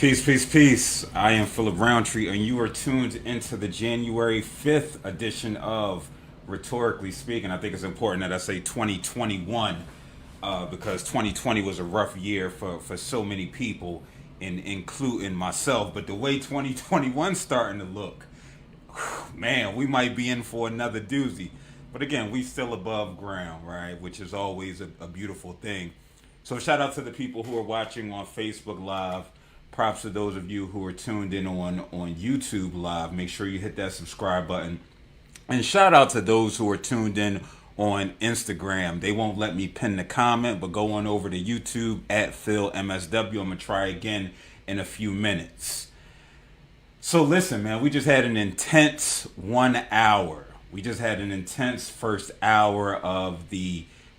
Peace, peace, peace. I am Phillip Roundtree, and you are tuned into the January 5th edition of Rhetorically Speaking. I think it's important that I say 2021 because 2020 was a rough year for so many people, including myself. But the way 2021 starting to look, man, we might be in for another doozy. But again, we still above ground, right? Which is always a beautiful thing. So shout out to the people who are watching on Facebook Live. Props to those of you who are tuned in on YouTube Live. Make sure you hit that subscribe button. And shout out to those who are tuned in on Instagram. They won't let me pin the comment, but go on over to YouTube at PhilMSW. I'm going to try again in a few minutes. So listen, man, we just had an intense 1 hour. We just had an intense first hour of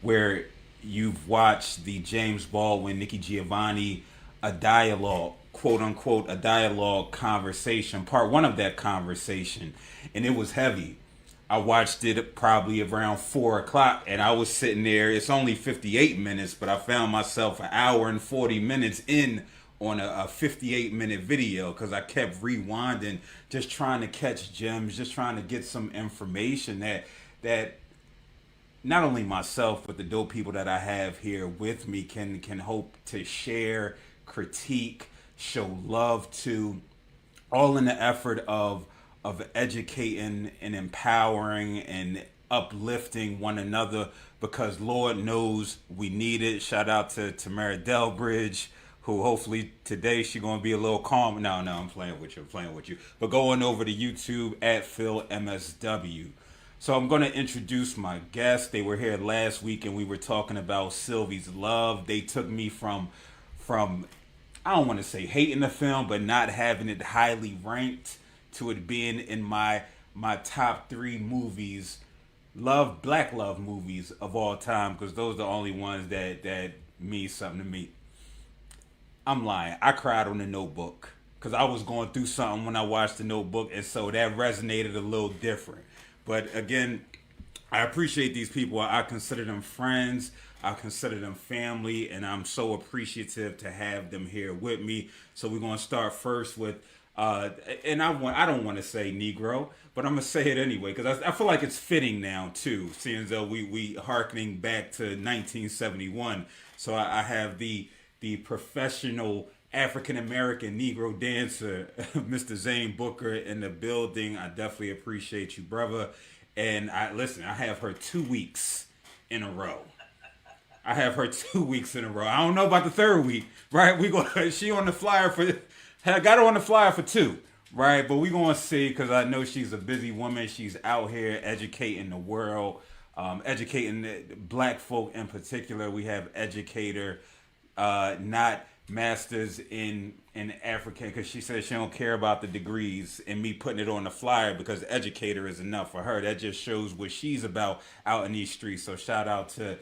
where you've watched the James Baldwin, Nikki Giovanni, a dialogue, quote unquote, a dialogue conversation, part one of that conversation. And it was heavy. I watched it probably around 4 o'clock and I was sitting there. It's only 58 minutes, but I found myself an hour and 40 minutes in on a 58-minute video because I kept rewinding, just trying to catch gems, just trying to get some information that not only myself, but the dope people that I have here with me can hope to share, critique, show love to, all in the effort of educating and empowering and uplifting one another because Lord knows we need it. Shout out to Tamara Delbridge, who hopefully today she's gonna be a little calm. No, I'm playing with you. But go on over to YouTube at PhilMSW. So I'm gonna introduce my guests. They were here last week and we were talking about Sylvie's Love. They took me from I don't want to say hating the film, but not having it highly ranked to it being in my top three movies, black love movies of all time, because those are the only ones that mean something to me. I'm lying. I cried on The Notebook because I was going through something when I watched The Notebook, and so that resonated a little different. But again, I appreciate these people. I consider them friends. I consider them family, and I'm so appreciative to have them here with me. So we're going to start first with, and I don't want to say Negro, but I'm going to say it anyway because I feel like it's fitting now too, seeing as though we harkening back to 1971. So I have the professional African American Negro dancer, Mr. Zane Booker, in the building. I definitely appreciate you, brother. And I have her 2 weeks in a row. I have her 2 weeks in a row. I don't know about the third week, right? She on the flyer I got her on the flyer for 2, right? But we gonna see because I know she's a busy woman. She's out here educating the world, educating the black folk in particular. We have educator, not masters in African, because she says she don't care about the degrees and me putting it on the flyer because educator is enough for her. That just shows what she's about out in these streets. So shout out to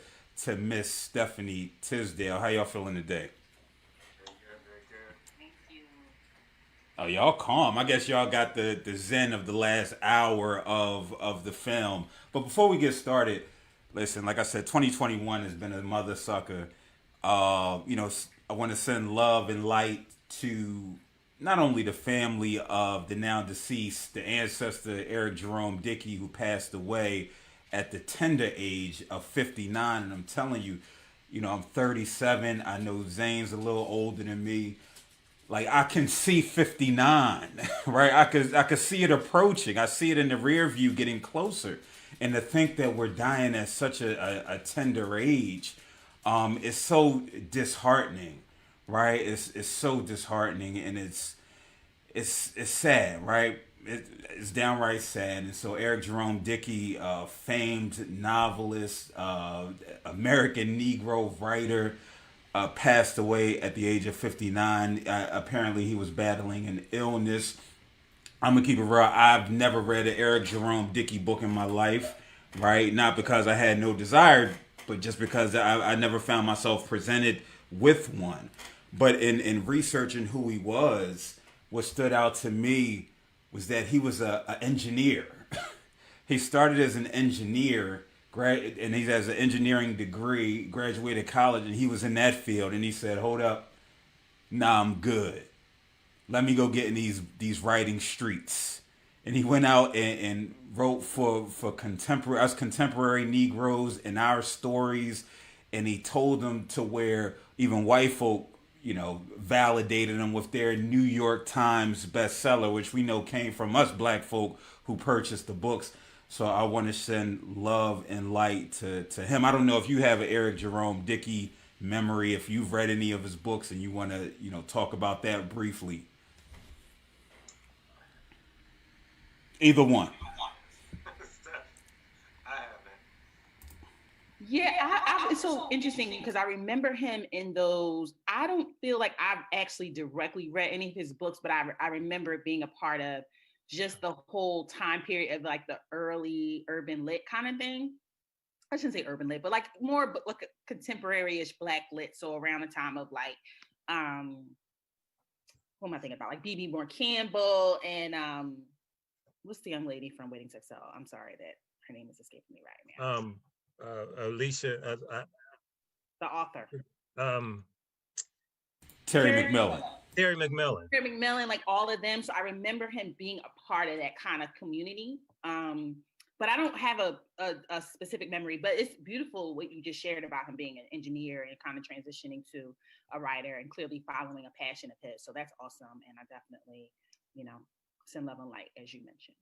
Miss Stephanie Tisdale. How y'all feeling today? Oh, y'all calm. I guess y'all got the zen of the last hour of the film. But before we get started, listen, like I said, 2021 has been a mother sucker. I want to send love and light to not only the family of the now deceased, the ancestor Eric Jerome Dickey, who passed away at the tender age of 59. And I'm telling you, I'm 37. I know Zane's a little older than me. Like, I can see 59, right? I could see it approaching. I see it in the rear view getting closer. And to think that we're dying at such a tender age, is so disheartening, right? It's so disheartening, and it's sad, right? It's downright sad. And so Eric Jerome Dickey, famed novelist, American Negro writer, passed away at the age of 59. Apparently he was battling an illness. I'm gonna keep it real. I've never read an Eric Jerome Dickey book in my life, right? Not because I had no desire, but just because I never found myself presented with one. But in researching who he was, what stood out to me was that he was an engineer. He started as an engineer, and he has an engineering degree, graduated college, and he was in that field. And he said, hold up, nah, I'm good. let me go get in these writing streets. And he went out and wrote for contemporary us contemporary Negroes in our stories, and he told them to where even white folk, validated them with their New York Times bestseller, which we know came from us black folk who purchased the books. So I want to send love and light to him. I don't know if you have an Eric Jerome Dickey memory, if you've read any of his books and you want to, talk about that briefly. Either one. Yeah, it's so interesting because I remember him in those. I don't feel like I've actually directly read any of his books, but I remember being a part of just the whole time period of like the early urban lit kind of thing. I shouldn't say urban lit, but like more but like a contemporary-ish black lit. So around the time of like, what am I thinking about? Like B.B. Moore Campbell and what's the young lady from Waiting to Exhale? I'm sorry that her name is escaping me right now. Alicia, the author. Terry McMillan. Terry McMillan. Terry McMillan, like all of them. So I remember him being a part of that kind of community. But I don't have a specific memory, but it's beautiful what you just shared about him being an engineer and kind of transitioning to a writer and clearly following a passion of his. So that's awesome. And I definitely, send love and light, as you mentioned.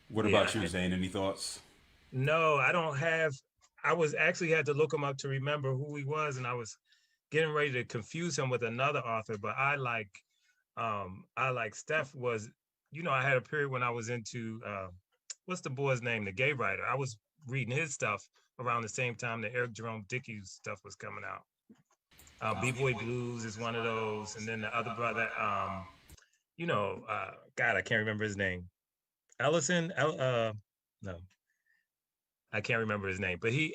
What about you, Zane? Any thoughts? No, I don't have. I was actually had to look him up to remember who he was, and I was getting ready to confuse him with another author. But I like Steph was. I had a period when I was into what's the boy's name, the gay writer. I was reading his stuff around the same time that Eric Jerome Dickey's stuff was coming out. B-Boy Blues is one of those, and then the other brother, God, I can't remember his name. Ellison, no, I can't remember his name, but he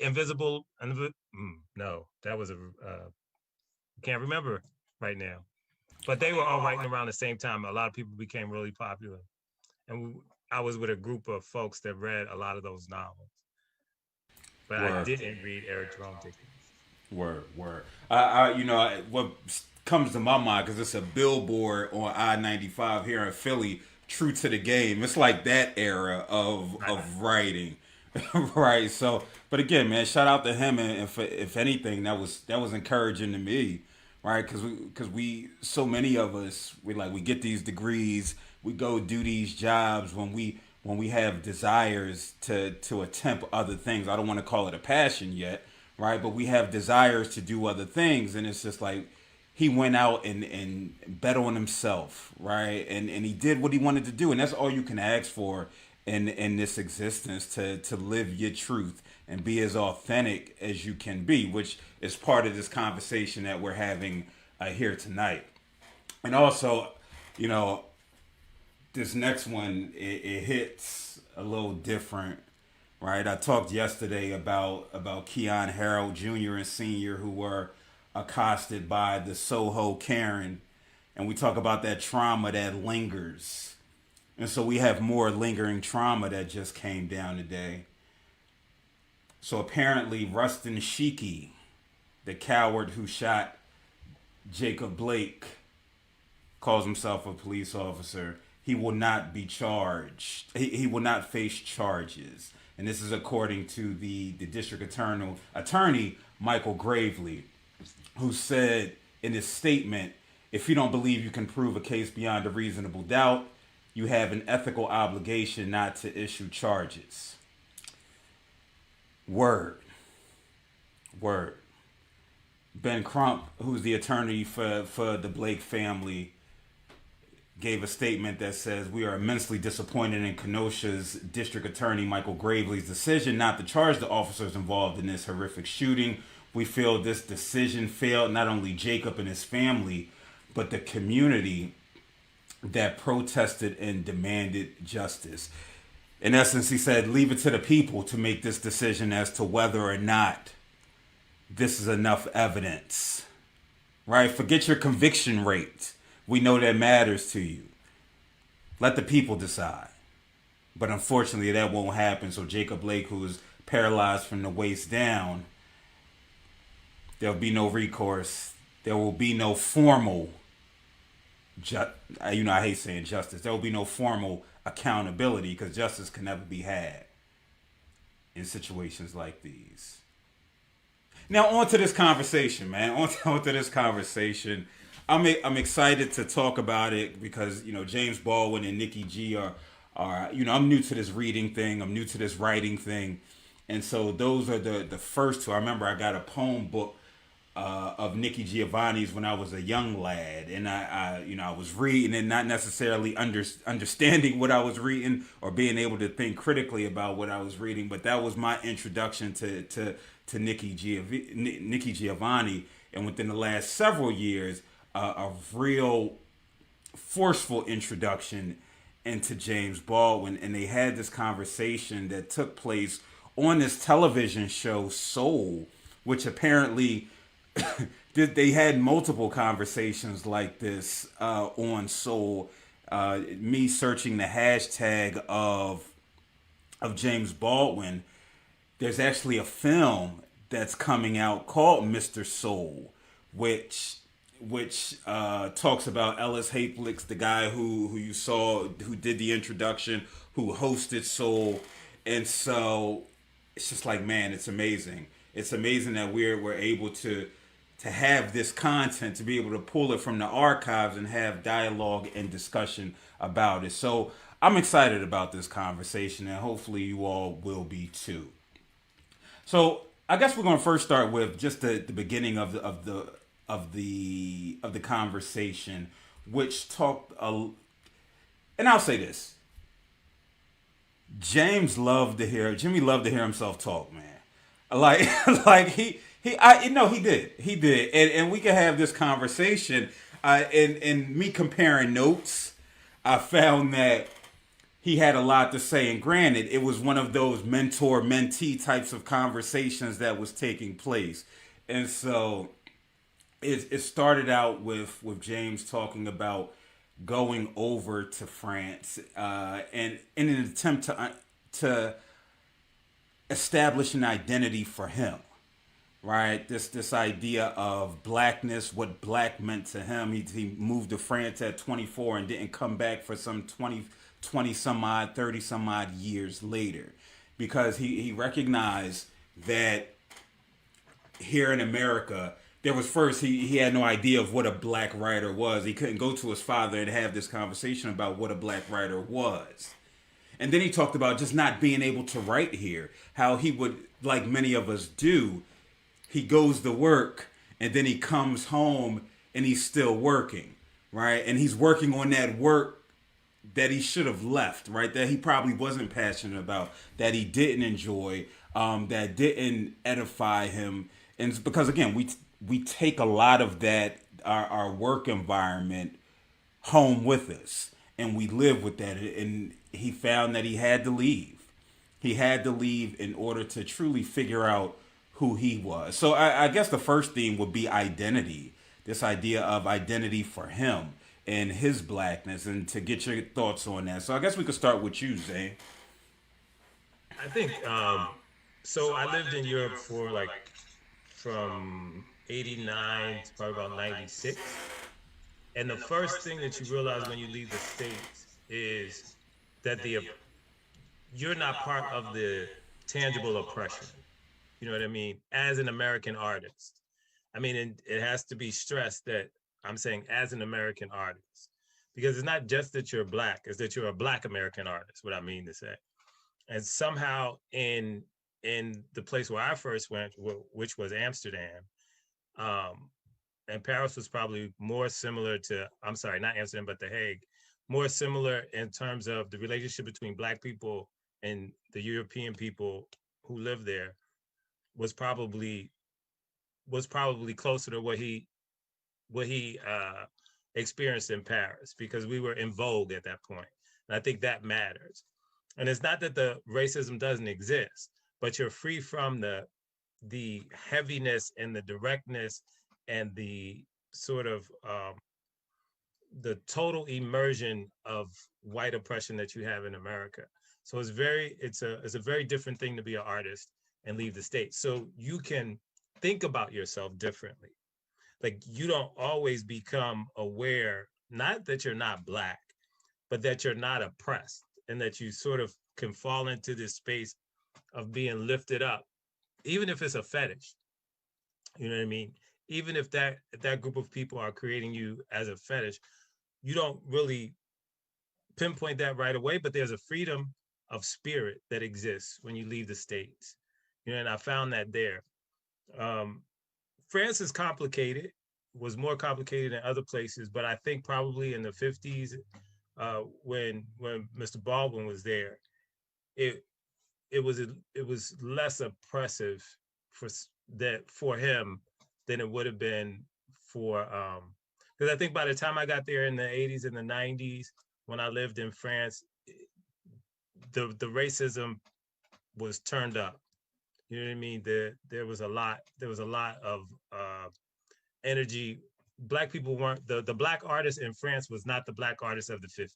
no, that was can't remember right now. But they were all writing around the same time. A lot of people became really popular, and I was with a group of folks that read a lot of those novels. But I didn't read Eric Jerome Dickey. Word. What comes to my mind, because it's a billboard on I-95 here in Philly, true to the game. It's like that era of writing, right? So, but again, man, shout out to him, and if anything, that was encouraging to me, right? Because we so many of us we get these degrees, we go do these jobs when we have desires to attempt other things. I don't want to call it a passion yet, right? But we have desires to do other things, and it's just like he went out and bet on himself, right? And he did what he wanted to do, and that's all you can ask for in this existence, to live your truth and be as authentic as you can be, which is part of this conversation that we're having here tonight. And also, this next one, it hits a little different, right? I talked yesterday about Keon Harold Jr. and Sr. who were accosted by the Soho Karen, and we talk about that trauma that lingers. And so we have more lingering trauma that just came down today. So apparently Rustin Shiki, the coward who shot Jacob Blake, calls himself a police officer. He will not be charged. He will not face charges. And this is according to the district attorney, Michael Gravely, who said in his statement, if you don't believe you can prove a case beyond a reasonable doubt, you have an ethical obligation not to issue charges. Word. Ben Crump, who's the attorney for the Blake family, gave a statement that says, we are immensely disappointed in Kenosha's district attorney Michael Gravely's decision not to charge the officers involved in this horrific shooting. We feel this decision failed not only Jacob and his family, but the community that protested and demanded justice. In essence, he said, leave it to the people to make this decision as to whether or not this is enough evidence, right? Forget your conviction rate. We know that matters to you. Let the people decide. But unfortunately, that won't happen. So Jacob Blake, who is paralyzed from the waist down, there'll be no recourse. There will be no formal I hate saying justice. There will be no formal accountability because justice can never be had in situations like these. Now, on to this conversation, man. On to this conversation. I'm excited to talk about it because James Baldwin and Nikki G are I'm new to this reading thing. I'm new to this writing thing, and so those are the first two. I remember I got a poem book of Nikki Giovanni's when I was a young lad, and I was reading and not necessarily understanding what I was reading or being able to think critically about what I was reading. But that was my introduction to Nikki Giovanni, and within the last several years, a real forceful introduction into James Baldwin, and they had this conversation that took place on this television show Soul, which apparently they had multiple conversations like this on Soul. Me searching the hashtag of James Baldwin, there's actually a film that's coming out called Mr. Soul, which talks about Ellis Haplix, the guy who you saw, who did the introduction, who hosted Soul. And so it's just like, man, it's amazing. It's amazing that we're able to have this content, to be able to pull it from the archives and have dialogue and discussion about it. So I'm excited about this conversation, and hopefully you all will be too. So I guess we're going to first start with just the beginning of the conversation, which talked. And I'll say this: Jimmy loved to hear himself talk, man. Like he did, and we can have this conversation. And me comparing notes, I found that he had a lot to say. And granted, it was one of those mentor-mentee types of conversations that was taking place. And so it started out with James talking about going over to France and in an attempt to establish an identity for him. Right, this idea of blackness, what black meant to him. He moved to France at 24 and didn't come back for some 20 some odd, 30 some odd years later, because he recognized that here in America, there was first, he had no idea of what a black writer was. He couldn't go to his father and have this conversation about what a black writer was. And then he talked about just not being able to write here, how he would, like many of us do, he goes to work and then he comes home and he's still working, right? And he's working on that work that he should have left, right? That he probably wasn't passionate about, that he didn't enjoy, that didn't edify him. And it's because, again, we take a lot of that, our work environment home with us, and we live with that. And he found that he had to leave. He had to leave in order to truly figure out who he was. So I guess the first theme would be identity. This idea of identity for him and his blackness, and to get your thoughts on that. So I guess we could start with you, Zane. I think so. I lived in Europe for like from '89 to probably about '96. And the first thing that you realize when you leave the States is that you're not part of the tangible oppression. You know what I mean? As an American artist. I mean, it has to be stressed that I'm saying as an American artist, because it's not just that you're black, it's that you're a black American artist, what I mean to say. And somehow in the place where I first went, which was Amsterdam, and Paris was probably more similar to, I'm sorry, not Amsterdam, but The Hague, more similar in terms of the relationship between black people and the European people who live there, was probably closer to what he experienced in Paris, because we were in vogue at that point. And I think that matters. And it's not that the racism doesn't exist, but you're free from the heaviness and the directness and the sort of the total immersion of white oppression that you have in America. So it's a very different thing to be an artist and leave the States. So you can think about yourself differently. Like, you don't always become aware not that you're not Black, but that you're not oppressed, and that you sort of can fall into this space of being lifted up, even if it's a fetish. You know what I mean? Even if that group of people are creating you as a fetish, you don't really pinpoint that right away, but there's a freedom of spirit that exists when you leave the States. You know, and I found that there. Um, France is complicated, was more complicated than other places, but I think probably in the 50s, when Mr. Baldwin was there, it it was less oppressive for that for him than it would have been for because I think by the time I got there in the 80s and the 90s, when I lived in France, the racism was turned up. You know what I mean? There was a lot of energy. Black people weren't the Black artist in France was not the Black artist of the 50s.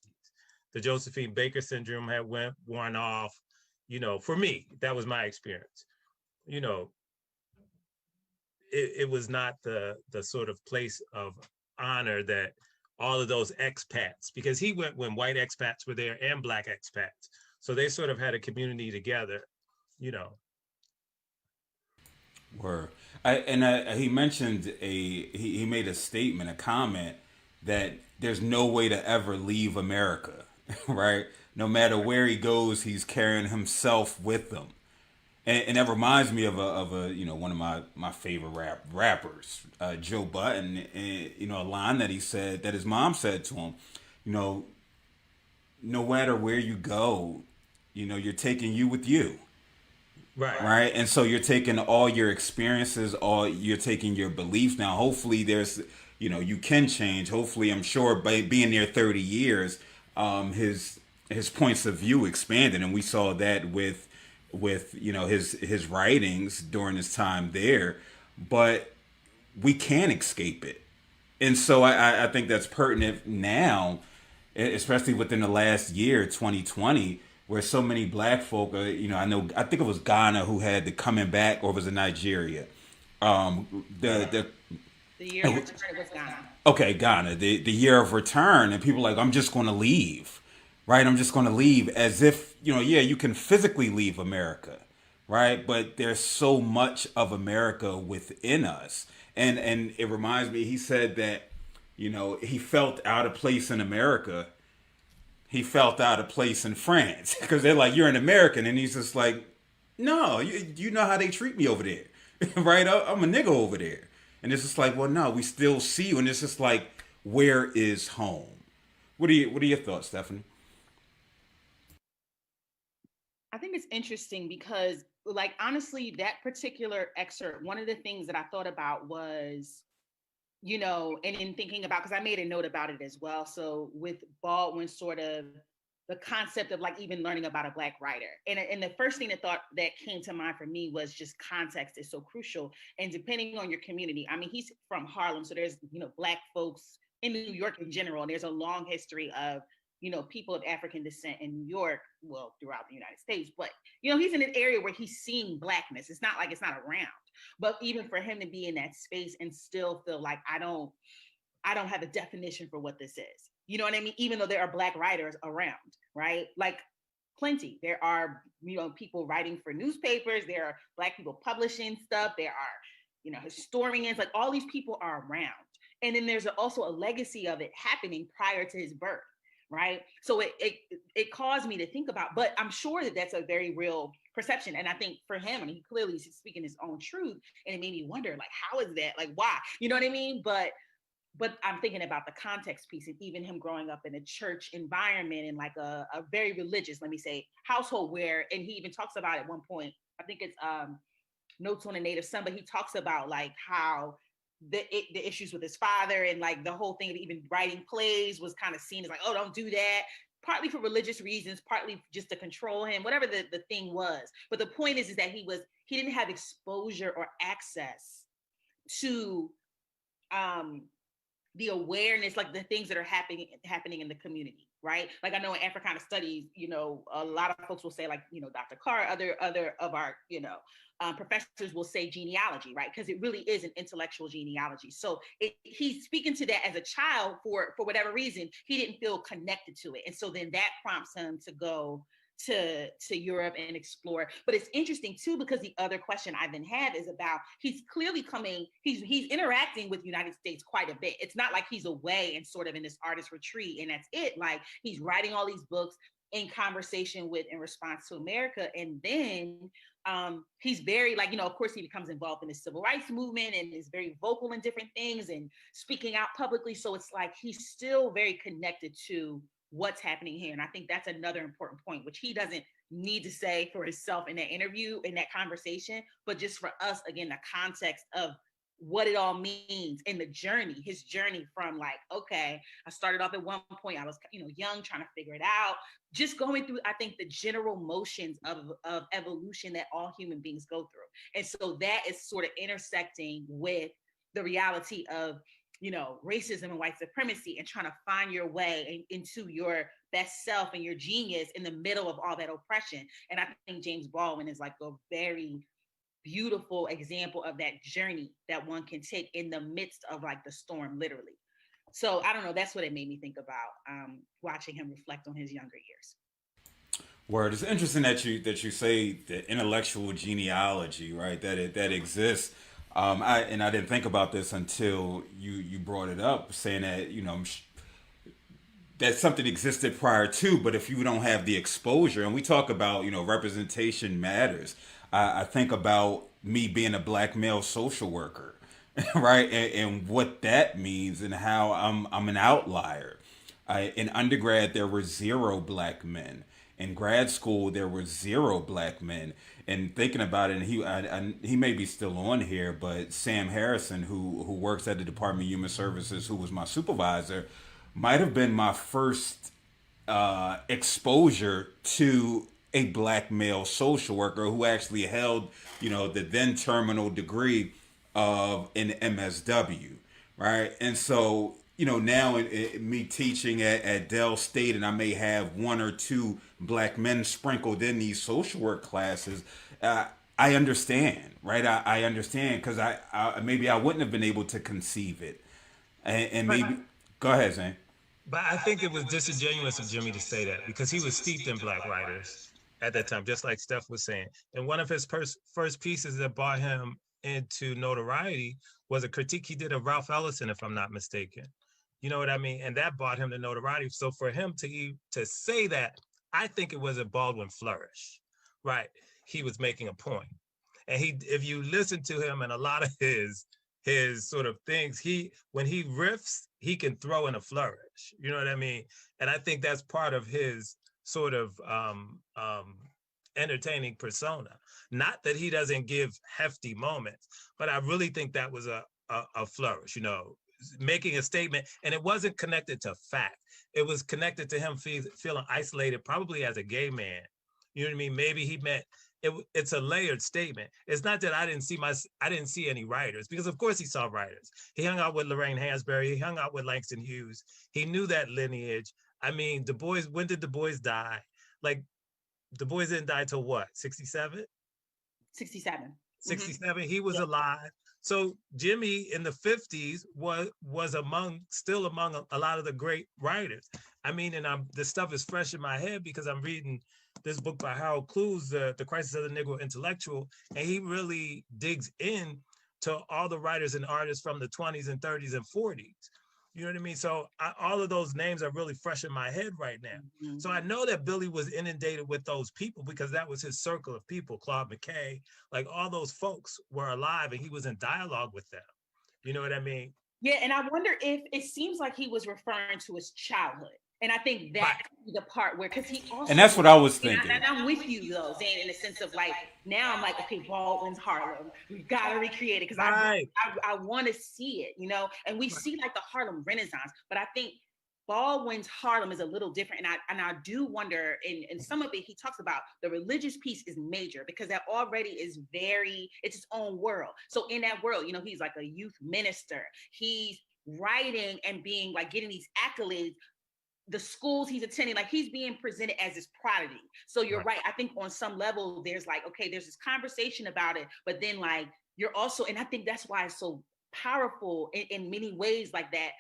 The Josephine Baker syndrome had worn off. You know, for me, that was my experience. You know, it was not the sort of place of honor that all of those expats, because he went when white expats were there and Black expats, so they sort of had a community together. You know. Word. He mentioned he made a statement, a comment that there's no way to ever leave America, right? No matter where he goes, he's carrying himself with him, and that reminds me of a one of my favorite rappers, Joe Budden, and a line that he said that his mom said to him, you know, no matter where you go, you're taking you with you. Right. Right, and so you're taking all your experiences, all you're taking your beliefs. Now hopefully there's you can change. Hopefully, I'm sure by being there 30 years, his points of view expanded, and we saw that with his writings during his time there. But we can't escape it, and so I think that's pertinent now, especially within the last year, 2020, where so many black folk, I think it was Ghana who had the coming back, or was it Nigeria? The The year of return was Ghana. Okay, Ghana, the year of return, and people are like, I'm just going to leave, right? I'm just going to leave, as if yeah, you can physically leave America, right? But there's so much of America within us, and it reminds me. He said that he felt out of place in America. He felt out of place in France because they're like, you're an American, and he's just like, no, you know how they treat me over there, right? I'm a nigga over there. And it's just like, well, no, we still see you. And it's just like, where is home? What are your thoughts, Stephanie? I think it's interesting because, like, honestly, that particular excerpt, one of the things that I thought about was, and in thinking about, because I made a note about it as well. So with Baldwin, sort of the concept of like even learning about a Black writer. And the first thing that came to mind for me was just context is so crucial. And depending on your community, I mean, he's from Harlem. So there's, Black folks in New York in general. And there's a long history of, people of African descent in New York, well, throughout the United States. But, he's in an area where he's seeing Blackness. It's not like it's not around. But even for him to be in that space and still feel like I don't have a definition for what this is. You know what I mean? Even though there are Black writers around, right? Like plenty. There are, people writing for newspapers. There are Black people publishing stuff. There are, historians. Like all these people are around. And then there's also a legacy of it happening prior to his birth, right? So it caused me to think about, but I'm sure that that's a very real perception. And I think for him, and he clearly is speaking his own truth, and it made me wonder, like, how is that? Like, why? You know what I mean? But I'm thinking about the context piece, and even him growing up in a church environment and like a very religious, let me say, household where, and he even talks about at one point, I think it's Notes on a Native Son, but he talks about like how the issues with his father and like the whole thing of even writing plays was kind of seen as like, oh, don't do that. Partly for religious reasons, partly just to control him, whatever the thing was. But the point is that he didn't have exposure or access to the awareness, like the things that are happening in the community, right? Like I know in Africana studies, you know, a lot of folks will say like, you know, Dr. Carr, other of our, you know, professors will say genealogy, right? Because it really is an intellectual genealogy. So he's speaking to that as a child for whatever reason, he didn't feel connected to it. And so then that prompts him to go to Europe and explore. But it's interesting too, because the other question I then have is about, he's clearly coming, he's interacting with the United States quite a bit. It's not like he's away and sort of in this artist retreat and that's it. Like he's writing all these books in conversation with, in response to America. And then he's very like, you know, of course he becomes involved in the civil rights movement and is very vocal in different things and speaking out publicly. So it's like, he's still very connected to what's happening here. And I think that's another important point, which he doesn't need to say for himself in that interview, in that conversation, but just for us, again, the context of what it all means and the journey, his journey from like, okay, I started off at one point, I was, you know, young, trying to figure it out, just going through, I think, the general motions of evolution that all human beings go through. And so that is sort of intersecting with the reality of, you know, racism and white supremacy and trying to find your way into your best self and your genius in the middle of all that oppression. And I think James Baldwin is like a very beautiful example of that journey that one can take in the midst of like the storm, literally. So I don't know, that's what it made me think about watching him reflect on his younger years. Word. It's interesting that you say the intellectual genealogy, right? That exists. I didn't think about this until you brought it up, saying that that something existed prior to, but if you don't have the exposure, and we talk about representation matters. I think about me being a black male social worker, right, and what that means, and how I'm an outlier. In undergrad, there were zero black men. In grad school, there were zero black men. And thinking about it, and he may be still on here, but Sam Harrison, who works at the Department of Human Services, who was my supervisor, might have been my first exposure to a black male social worker who actually held, the then terminal degree of an MSW, right? And so, now me teaching at Dell State, and I may have one or two black men sprinkled in these social work classes. I understand, right? I understand, because I maybe I wouldn't have been able to conceive it, and But maybe go ahead, Zane. I think it was disingenuous of Jimmy to say that because he was steeped in black writers at that time, just like Steph was saying. And one of his first pieces that brought him into notoriety was a critique he did of Ralph Ellison, if I'm not mistaken. You know what I mean? And that brought him to notoriety. So for him to say that, I think it was a Baldwin flourish, right? He was making a point. And if you listen to him and a lot of his sort of things, when he riffs, he can throw in a flourish. You know what I mean? And I think that's part of his sort of entertaining persona. Not that he doesn't give hefty moments, but I really think that was a flourish, making a statement. And it wasn't connected to fact. It was connected to him feeling isolated, probably as a gay man. You know what I mean? Maybe he meant it's a layered statement. It's not that I didn't see any writers, because of course he saw writers. He hung out with Lorraine Hansberry. He hung out with Langston Hughes. He knew that lineage. I mean, Du Bois, when did Du Bois die? Like, Du Bois didn't die till what, 67? 67. 67, he was Yeah. alive. So Jimmy in the 50s was still among a lot of the great writers. I mean, and this stuff is fresh in my head because I'm reading this book by Harold Clues, The Crisis of the Negro Intellectual, and he really digs in to all the writers and artists from the 20s and 30s and 40s. You know what I mean? So all of those names are really fresh in my head right now. Mm-hmm. So I know that Billy was inundated with those people because that was his circle of people. Claude McKay, like all those folks were alive and he was in dialogue with them. You know what I mean? Yeah, and I wonder if it seems like he was referring to his childhood. And I think that's the part where, because he also, and that's what I was thinking. And I'm with you though, Zane, in the sense of like, now I'm like, okay, Baldwin's Harlem, we gotta recreate it, because I want to see it, and we see like the Harlem Renaissance, but I think Baldwin's Harlem is a little different. And I do wonder, in some of it, he talks about the religious piece is major because that already is it's its own world. So in that world, he's like a youth minister. He's writing and being like getting these accolades the schools he's attending, like he's being presented as this prodigy. So you're Right. right. I think on some level, there's like, okay, there's this conversation about it, but then like you're also, and I think that's why it's so powerful in many ways, like that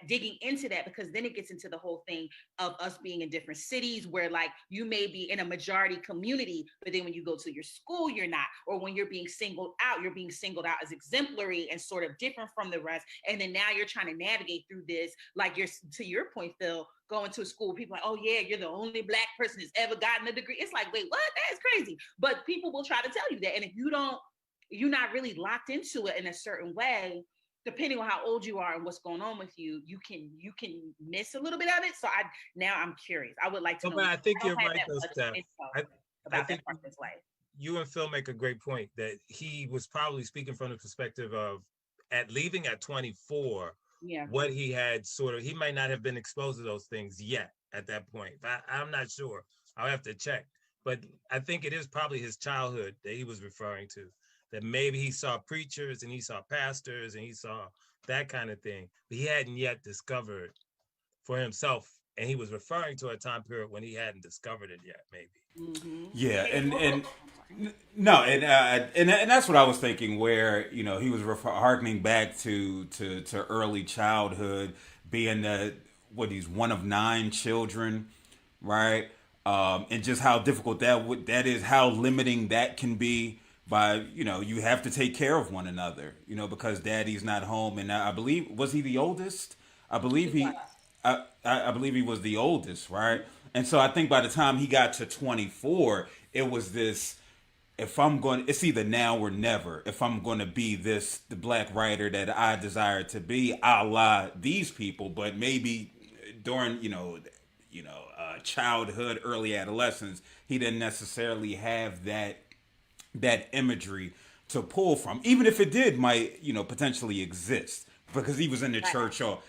digging into that, because then it gets into the whole thing of us being in different cities where like you may be in a majority community, but then when you go to your school, you're not, or when you're being singled out, you're being singled out as exemplary and sort of different from the rest. And then now you're trying to navigate through this, like you're, to your point, Phil, going to a school, people are like, oh yeah, you're the only Black person that's ever gotten a degree. It's like, wait, what? That is crazy. But people will try to tell you that. And if you're not really locked into it in a certain way, depending on how old you are and what's going on with you, you can miss a little bit of it. So I'm curious. I would like to know. But I think you're don't have right, that though, much Steph. info I about think that part of his life. you and Phil make a great point that he was probably speaking from the perspective of at leaving at 24, Yeah. what he had he might not have been exposed to those things yet at that point. I'm not sure. I'll have to check. But I think it is probably his childhood that he was referring to, that maybe he saw preachers and he saw pastors and he saw that kind of thing, but he hadn't yet discovered for himself. And he was referring to a time period when he hadn't discovered it yet, maybe. Mm-hmm. Yeah, no, and that's what I was thinking. Where he was harkening back to early childhood, being he's one of 9 children, right? And just how difficult that is, how limiting that can be. By you have to take care of one another, because daddy's not home, and I believe was he the oldest? I believe I believe he was the oldest, right? And so I think by the time he got to 24, it was this: it's either now or never. If I'm going to be the Black writer that I desire to be, a la these people, but maybe during childhood, early adolescence, he didn't necessarily have that imagery to pull from, even if it might potentially exist, because he was in the church all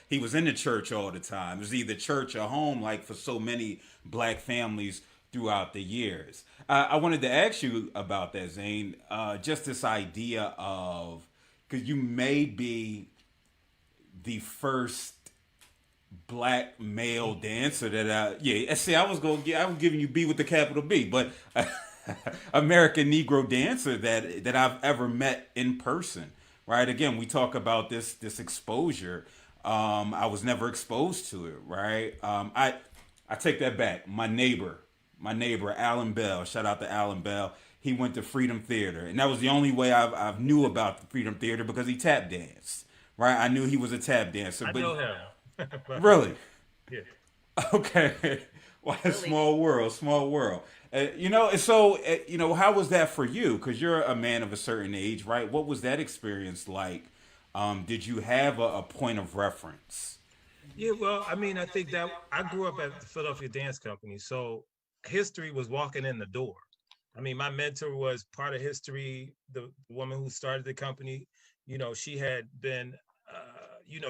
the time. It was either church or home, like for so many Black families throughout the years. I wanted to ask you about that, Zane. Just this idea of, because you may be the first Black male dancer I was giving you B with the capital B, but American Negro dancer that I've ever met in person. Right? Again, we talk about this exposure. I was never exposed to it. Right? I take that back. My neighbor, Alan Bell. Shout out to Alan Bell. He went to Freedom Theater, and that was the only way I knew about the Freedom Theater, because he tap danced. Right? I knew he was a tap dancer. I know him. Really? Yeah. Okay. Well, Really? Small world. So, how was that for you? Because you're a man of a certain age, right? What was that experience like? Did you have a point of reference? Yeah, well, I mean, I think that I grew up at the Philadelphia Dance Company, so history was walking in the door. I mean, my mentor was part of history. The woman who started the company, she had been,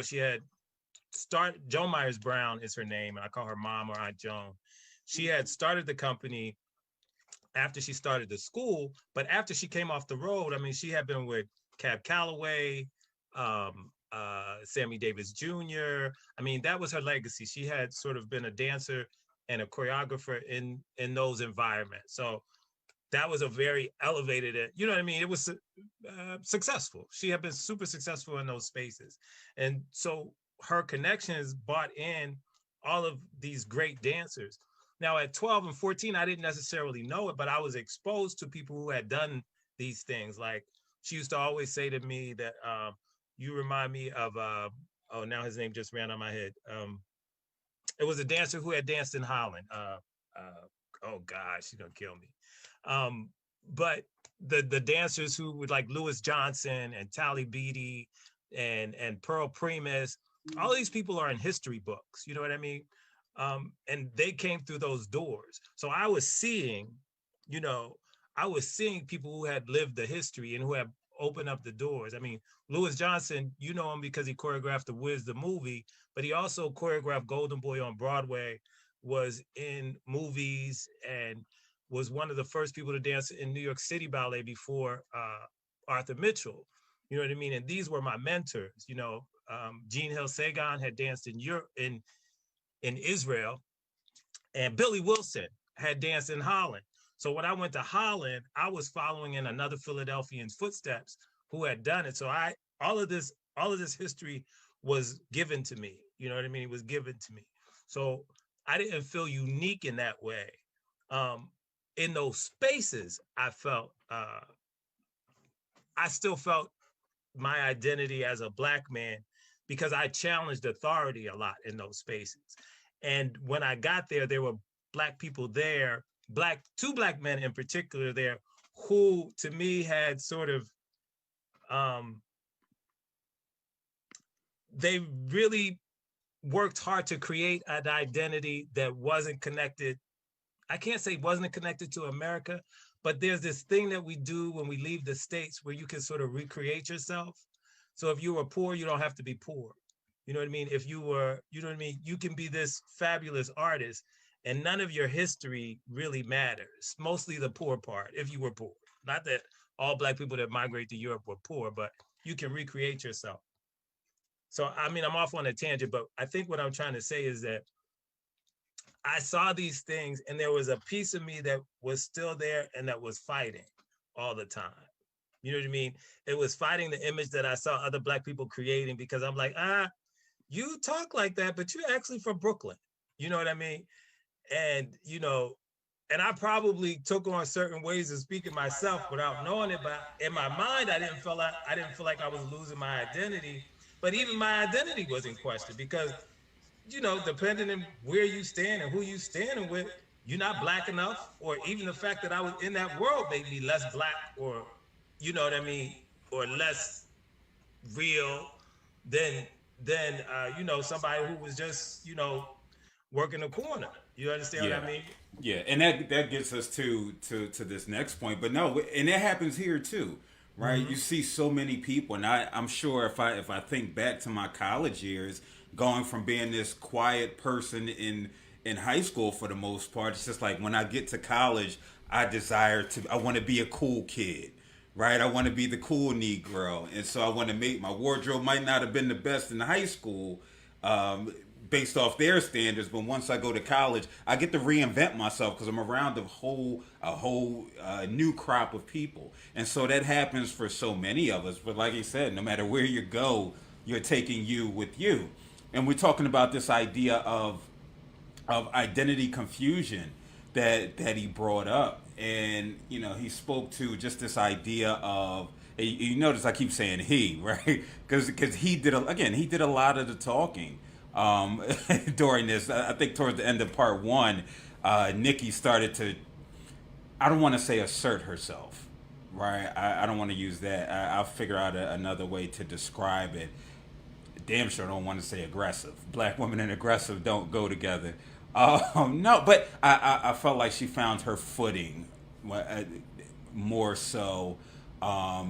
she had Joan Myers Brown is her name, and I call her Mom or Aunt Joan. She had started the company after she started the school, but after she came off the road, I mean, she had been with Cab Calloway, Sammy Davis Jr. I mean, that was her legacy. She had sort of been a dancer and a choreographer in those environments. So that was a very elevated, you know what I mean? It was successful. She had been super successful in those spaces. And so her connections brought in all of these great dancers. Now at 12 and 14, I didn't necessarily know it, but I was exposed to people who had done these things. Like she used to always say to me that, you remind me of, oh, now his name just ran on my head. It was a dancer who had danced in Holland. Oh gosh, she's gonna kill me. But the dancers who would, like Louis Johnson and Tally Beatty and Pearl Primus, all these people are in history books, you know what I mean? And they came through those doors. So I was seeing people who had lived the history and who had opened up the doors. I mean, Louis Johnson, you know him because he choreographed The Wiz, the movie, but he also choreographed Golden Boy on Broadway, was in movies, and was one of the first people to dance in New York City Ballet before Arthur Mitchell. You know what I mean? And these were my mentors. Jean Hill Sagan had danced in Europe, in in Israel, and Billy Wilson had danced in Holland. So when I went to Holland, I was following in another Philadelphian's footsteps who had done it. So all of this history was given to me. You know what I mean? It was given to me. So I didn't feel unique in that way. In those spaces, I still felt my identity as a Black man because I challenged authority a lot in those spaces. And when I got there, there were Black people there, two Black men in particular there, who to me had sort of, they really worked hard to create an identity that wasn't connected. I can't say wasn't connected to America, but there's this thing that we do when we leave the States where you can sort of recreate yourself. So if you were poor, you don't have to be poor. You know what I mean? If you were, you know what I mean? You can be this fabulous artist and none of your history really matters. Mostly the poor part, if you were poor. Not that all Black people that migrate to Europe were poor, but you can recreate yourself. So, I mean, I'm off on a tangent, but I think what I'm trying to say is that I saw these things and there was a piece of me that was still there and that was fighting all the time. You know what I mean? It was fighting the image that I saw other Black people creating because I'm like, you talk like that, but you're actually from Brooklyn. You know what I mean? And, you know, and I probably took on certain ways of speaking myself without knowing it, but in my mind, I didn't feel like I was losing my identity. But even my identity was in question because, you know, depending on where you stand and who you standing with, you're not Black enough, or even the fact that I was in that world made me less Black, or, you know what I mean, or less real than you know, somebody who was just, you know, working the corner. You understand what I mean? Yeah, and that gets us to this next point. But no, and it happens here too, right? Mm-hmm. You see so many people, and I'm sure if I think back to my college years, going from being this quiet person in high school for the most part, it's just like when I get to college, I want to be a cool kid. Right, I want to be the cool Negro, and so I want to make my wardrobe might not have been the best in high school, based off their standards. But once I go to college, I get to reinvent myself because I'm around a whole new crop of people, and so that happens for so many of us. But like you said, no matter where you go, you're taking you with you, and we're talking about this idea of identity confusion that he brought up. And, you know, he spoke to just this idea of, you notice I keep saying he, right? Because he did a lot of the talking during this. I think towards the end of part one, Nikki started to, I don't want to say assert herself, right? I don't want to use that. I'll figure out another way to describe it. Damn sure don't want to say aggressive. Black women and aggressive don't go together. No, but I felt like she found her footing more so at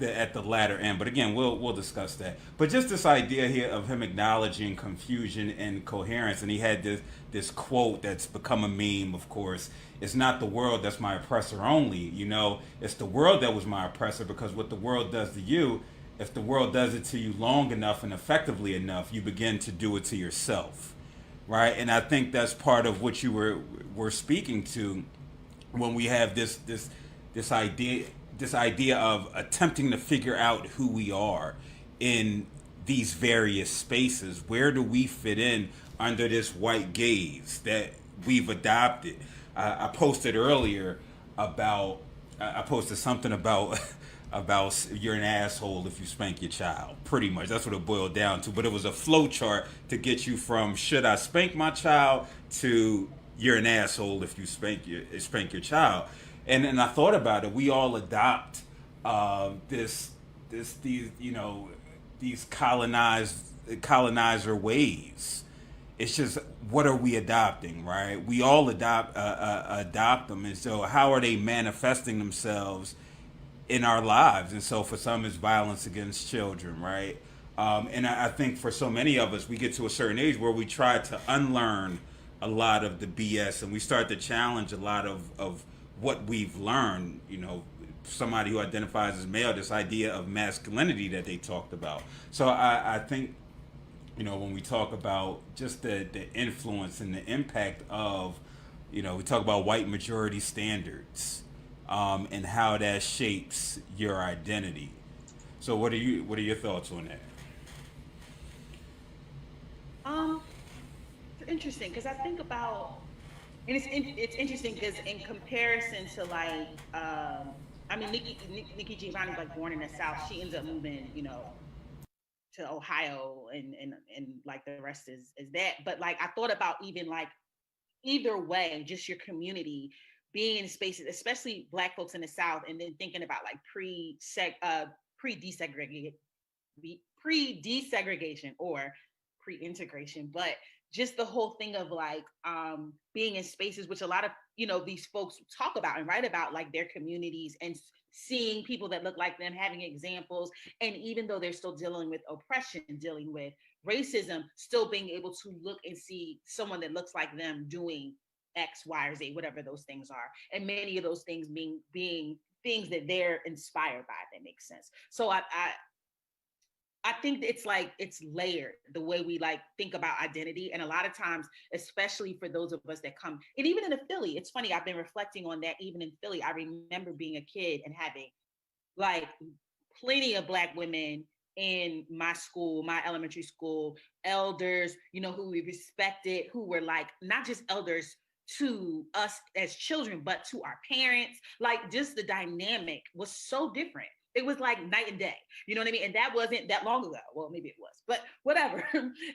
the latter end. But again, we'll discuss that. But just this idea here of him acknowledging confusion and coherence, and he had this quote that's become a meme, of course. It's not the world that's my oppressor only, you know. It's the world that was my oppressor, because what the world does to you, if the world does it to you long enough and effectively enough, you begin to do it to yourself. Right, and I think that's part of what you were speaking to when we have this idea of attempting to figure out who we are in these various spaces. Where do we fit in under this white gaze that we've adopted? I posted earlier about something about you're an asshole if you spank your child. Pretty much, that's what it boiled down to. But it was a flow chart to get you from should I spank my child to you're an asshole if you spank your child. And I thought about it. We all adopt these colonizer ways. It's just, what are we adopting, right? We all adopt them, and so how are they manifesting themselves in our lives? And so for some, it's violence against children, right? And I think for so many of us, we get to a certain age where we try to unlearn a lot of the BS, and we start to challenge a lot of what we've learned. You know, somebody who identifies as male, this idea of masculinity that they talked about. So I think when we talk about just the influence and the impact of, we talk about white majority standards, and how that shapes your identity. So what are your thoughts on that? Um, it's interesting because I think about, and it's interesting because in comparison to like, I mean, Nikki Giovanni's like born in the South. She ends up moving, to Ohio, and like the rest is that. But like I thought about even like either way, just your community being in spaces, especially Black folks in the South, and then thinking about like pre desegregation, or pre-integration, but just the whole thing of like being in spaces which a lot of these folks talk about and write about, like their communities, and seeing people that look like them, having examples, and even though they're still dealing with oppression, dealing with racism, still being able to look and see someone that looks like them doing X, Y, or Z, whatever those things are, and many of those things being things that they're inspired by, if that makes sense. So I think it's like it's layered the way we like think about identity. And a lot of times, especially for those of us that come, and even in Philly, it's funny, I've been reflecting on that. Even in Philly, I remember being a kid and having like plenty of Black women in my school, my elementary school, elders, who we respected, who were like not just elders to us as children, but to our parents. Like just the dynamic was so different. It was like night and day. You know what I mean? And that wasn't that long ago. Well, maybe it was, but whatever.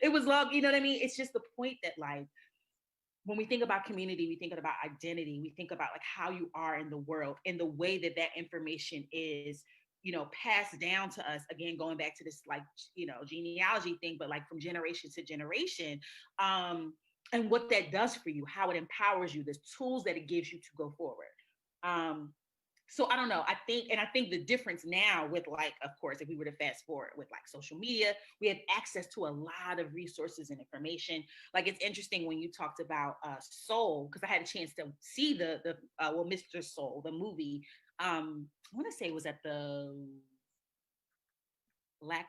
It was long. You know what I mean? It's just the point that like when we think about community, we think about identity, we think about like how you are in the world, and the way that that information is passed down to us, again going back to this like genealogy thing, but like from generation to generation, and what that does for you, how it empowers you, the tools that it gives you to go forward. So I don't know. I think the difference now with like, of course, if we were to fast forward with like social media, we have access to a lot of resources and information. Like it's interesting when you talked about Soul, because I had a chance to see the Mr. Soul, the movie. I want to say it was at the Black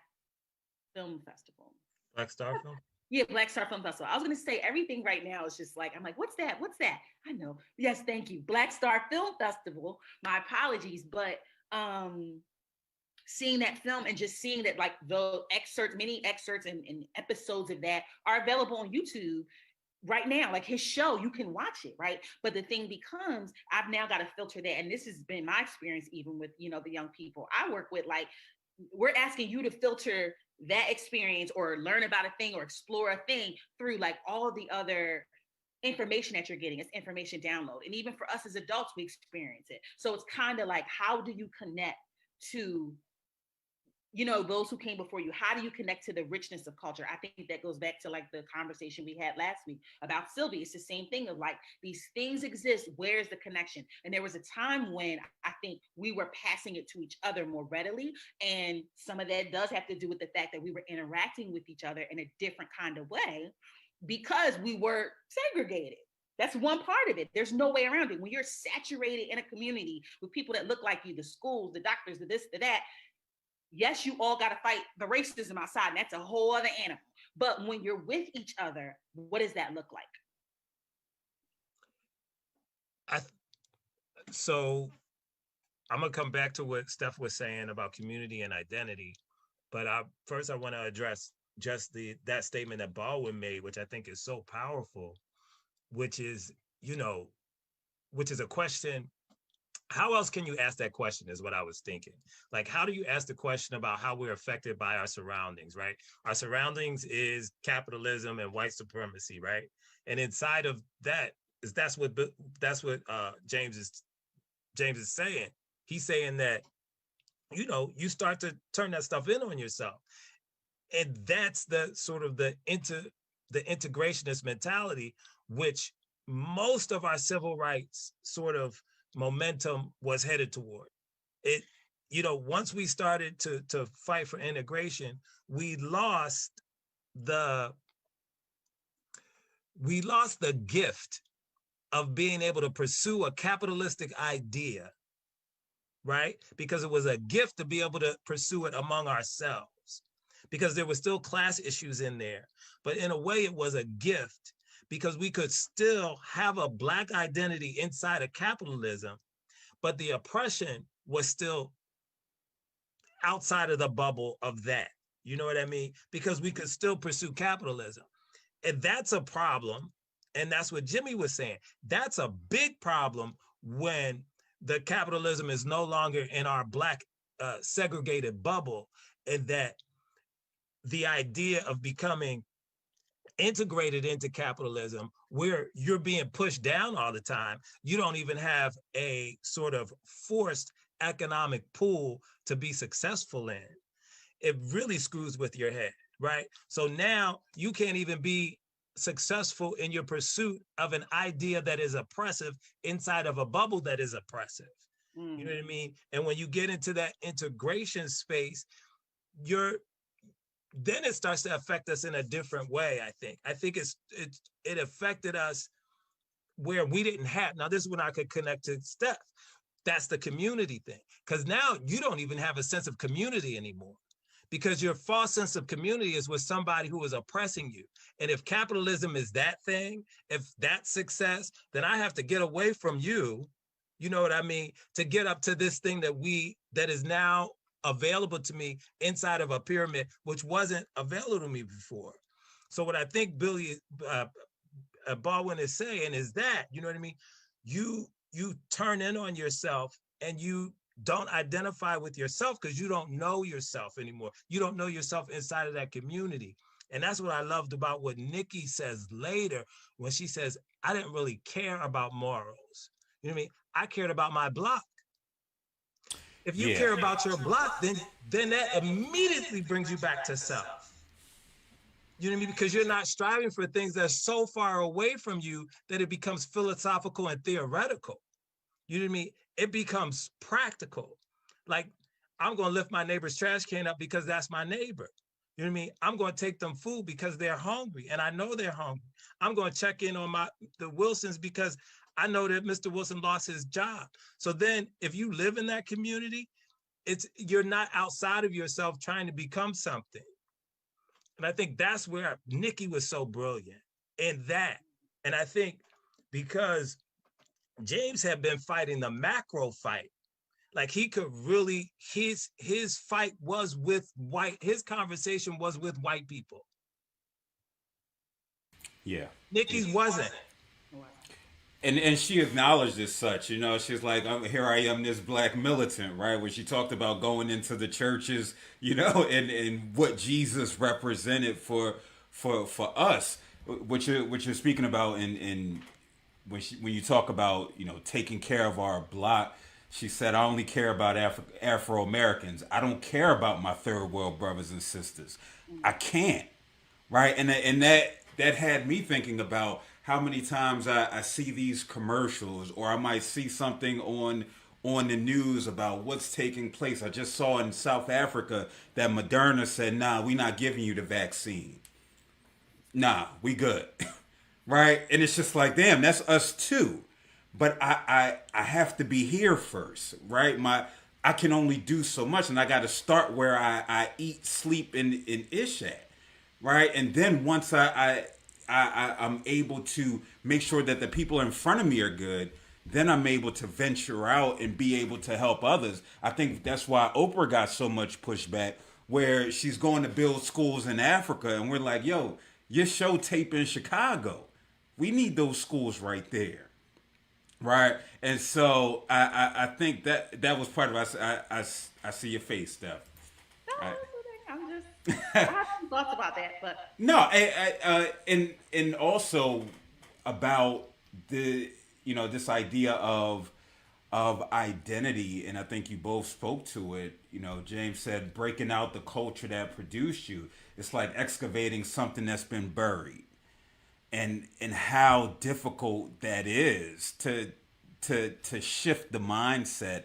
Film Festival. Black Star Film. Yeah, Black Star Film Festival. I was going to say everything right now is just like, I'm like, what's that? What's that? I know. Yes, thank you. Black Star Film Festival. My apologies. But seeing that film and just seeing that like the excerpts, many excerpts and episodes of that are available on YouTube right now. Like his show, you can watch it, right? But the thing becomes, I've now got to filter that. And this has been my experience even with, the young people I work with. Like we're asking you to filter that experience or learn about a thing or explore a thing through like all the other information that you're getting. It's information download. And even for us as adults, we experience it. So it's kind of like, how do you connect to those who came before you? How do you connect to the richness of culture? I think that goes back to like the conversation we had last week about Sylvie. It's the same thing of like, these things exist. Where's the connection? And there was a time when I think we were passing it to each other more readily. And some of that does have to do with the fact that we were interacting with each other in a different kind of way because we were segregated. That's one part of it. There's no way around it. When you're saturated in a community with people that look like you, the schools, the doctors, the this, the that, yes, you all got to fight the racism outside, and that's a whole other animal. But when you're with each other, what does that look like? So I'm gonna come back to what Steph was saying about community and identity, but first I want to address just that statement that Baldwin made, which I think is so powerful, which is a question. How else can you ask that question is what I was thinking. Like, how do you ask the question about how we're affected by our surroundings, right? Our surroundings is capitalism and white supremacy, right? And inside of that that's what James is saying. He's saying that, you start to turn that stuff in on yourself. And that's the sort of the integrationist mentality, which most of our civil rights sort of momentum was headed toward. It, once we started to fight for integration, we lost the gift of being able to pursue a capitalistic idea, right? Because it was a gift to be able to pursue it among ourselves. because there were still class issues in there. But in a way, it was a gift because we could still have a Black identity inside of capitalism, but the oppression was still outside of the bubble of that. You know what I mean? Because we could still pursue capitalism. And that's a problem. And that's what Jimmy was saying. That's a big problem when the capitalism is no longer in our Black segregated bubble, and that the idea of becoming integrated into capitalism, where you're being pushed down all the time, you don't even have a sort of forced economic pool to be successful in. It really screws with your head, right? So now you can't even be successful in your pursuit of an idea that is oppressive inside of a bubble that is oppressive. You know what I mean? And when you get into that integration space, then it starts to affect us in a different way. I think it affected us where we didn't have. Now, this is when I could connect to Steph. That's the community thing, because now you don't even have a sense of community anymore, because your false sense of community is with somebody who is oppressing you. And if capitalism is that thing, if that's success, then I have to get away from you, you know what I mean, to get up to this thing that is now available to me inside of a pyramid, which wasn't available to me before. So what I think Baldwin is saying is that, you know what I mean, you turn in on yourself and you don't identify with yourself because you don't know yourself anymore. You don't know yourself inside of that community. And that's what I loved about what Nikki says later when she says, I didn't really care about morals. You know what I mean? I cared about my block. If you care about your block, then that immediately brings you back to self. You know what I mean? Because you're not striving for things that are so far away from you that it becomes philosophical and theoretical. You know what I mean? It becomes practical. Like, I'm going to lift my neighbor's trash can up because that's my neighbor. You know what I mean? I'm going to take them food because they're hungry and I know they're hungry. I'm going to check in on the Wilsons because I know that Mr. Wilson lost his job. So then if you live in that community, you're not outside of yourself trying to become something. And I think that's where Nikki was so brilliant in that. And I think because James had been fighting the macro fight, like he could really, his fight was with his conversation was with white people. Yeah. Nikki's wasn't. And she acknowledged as such, you know, she's like, here I am, this Black militant, right? When she talked about going into the churches, you know, and what Jesus represented for us, what you're speaking about in when you talk about, you know, taking care of our block. She said, I only care about Afro Americans. I don't care about my third world brothers and sisters. I can't, right? And that had me thinking about how many times I see these commercials, or I might see something on the news about what's taking place. I just saw in South Africa that Moderna said, nah, we're not giving you the vaccine. Nah, we good. Right? And it's just like, damn, that's us too. But I have to be here first, right? I can only do so much, and I got to start where I eat, sleep, and ish at, right? And then once I'm able to make sure that the people in front of me are good, then I'm able to venture out and be able to help others. I think that's why Oprah got so much pushback, where she's going to build schools in Africa, and we're like, yo, your show tape in Chicago. We need those schools right there. Right. And so I think that was part of it. I see your face, Steph. No, I'm just, I have some thoughts about that, but No, and also about this idea of identity, and I think you both spoke to it. You know, James said breaking out the culture that produced you. It's like excavating something that's been buried. And how difficult that is to shift the mindset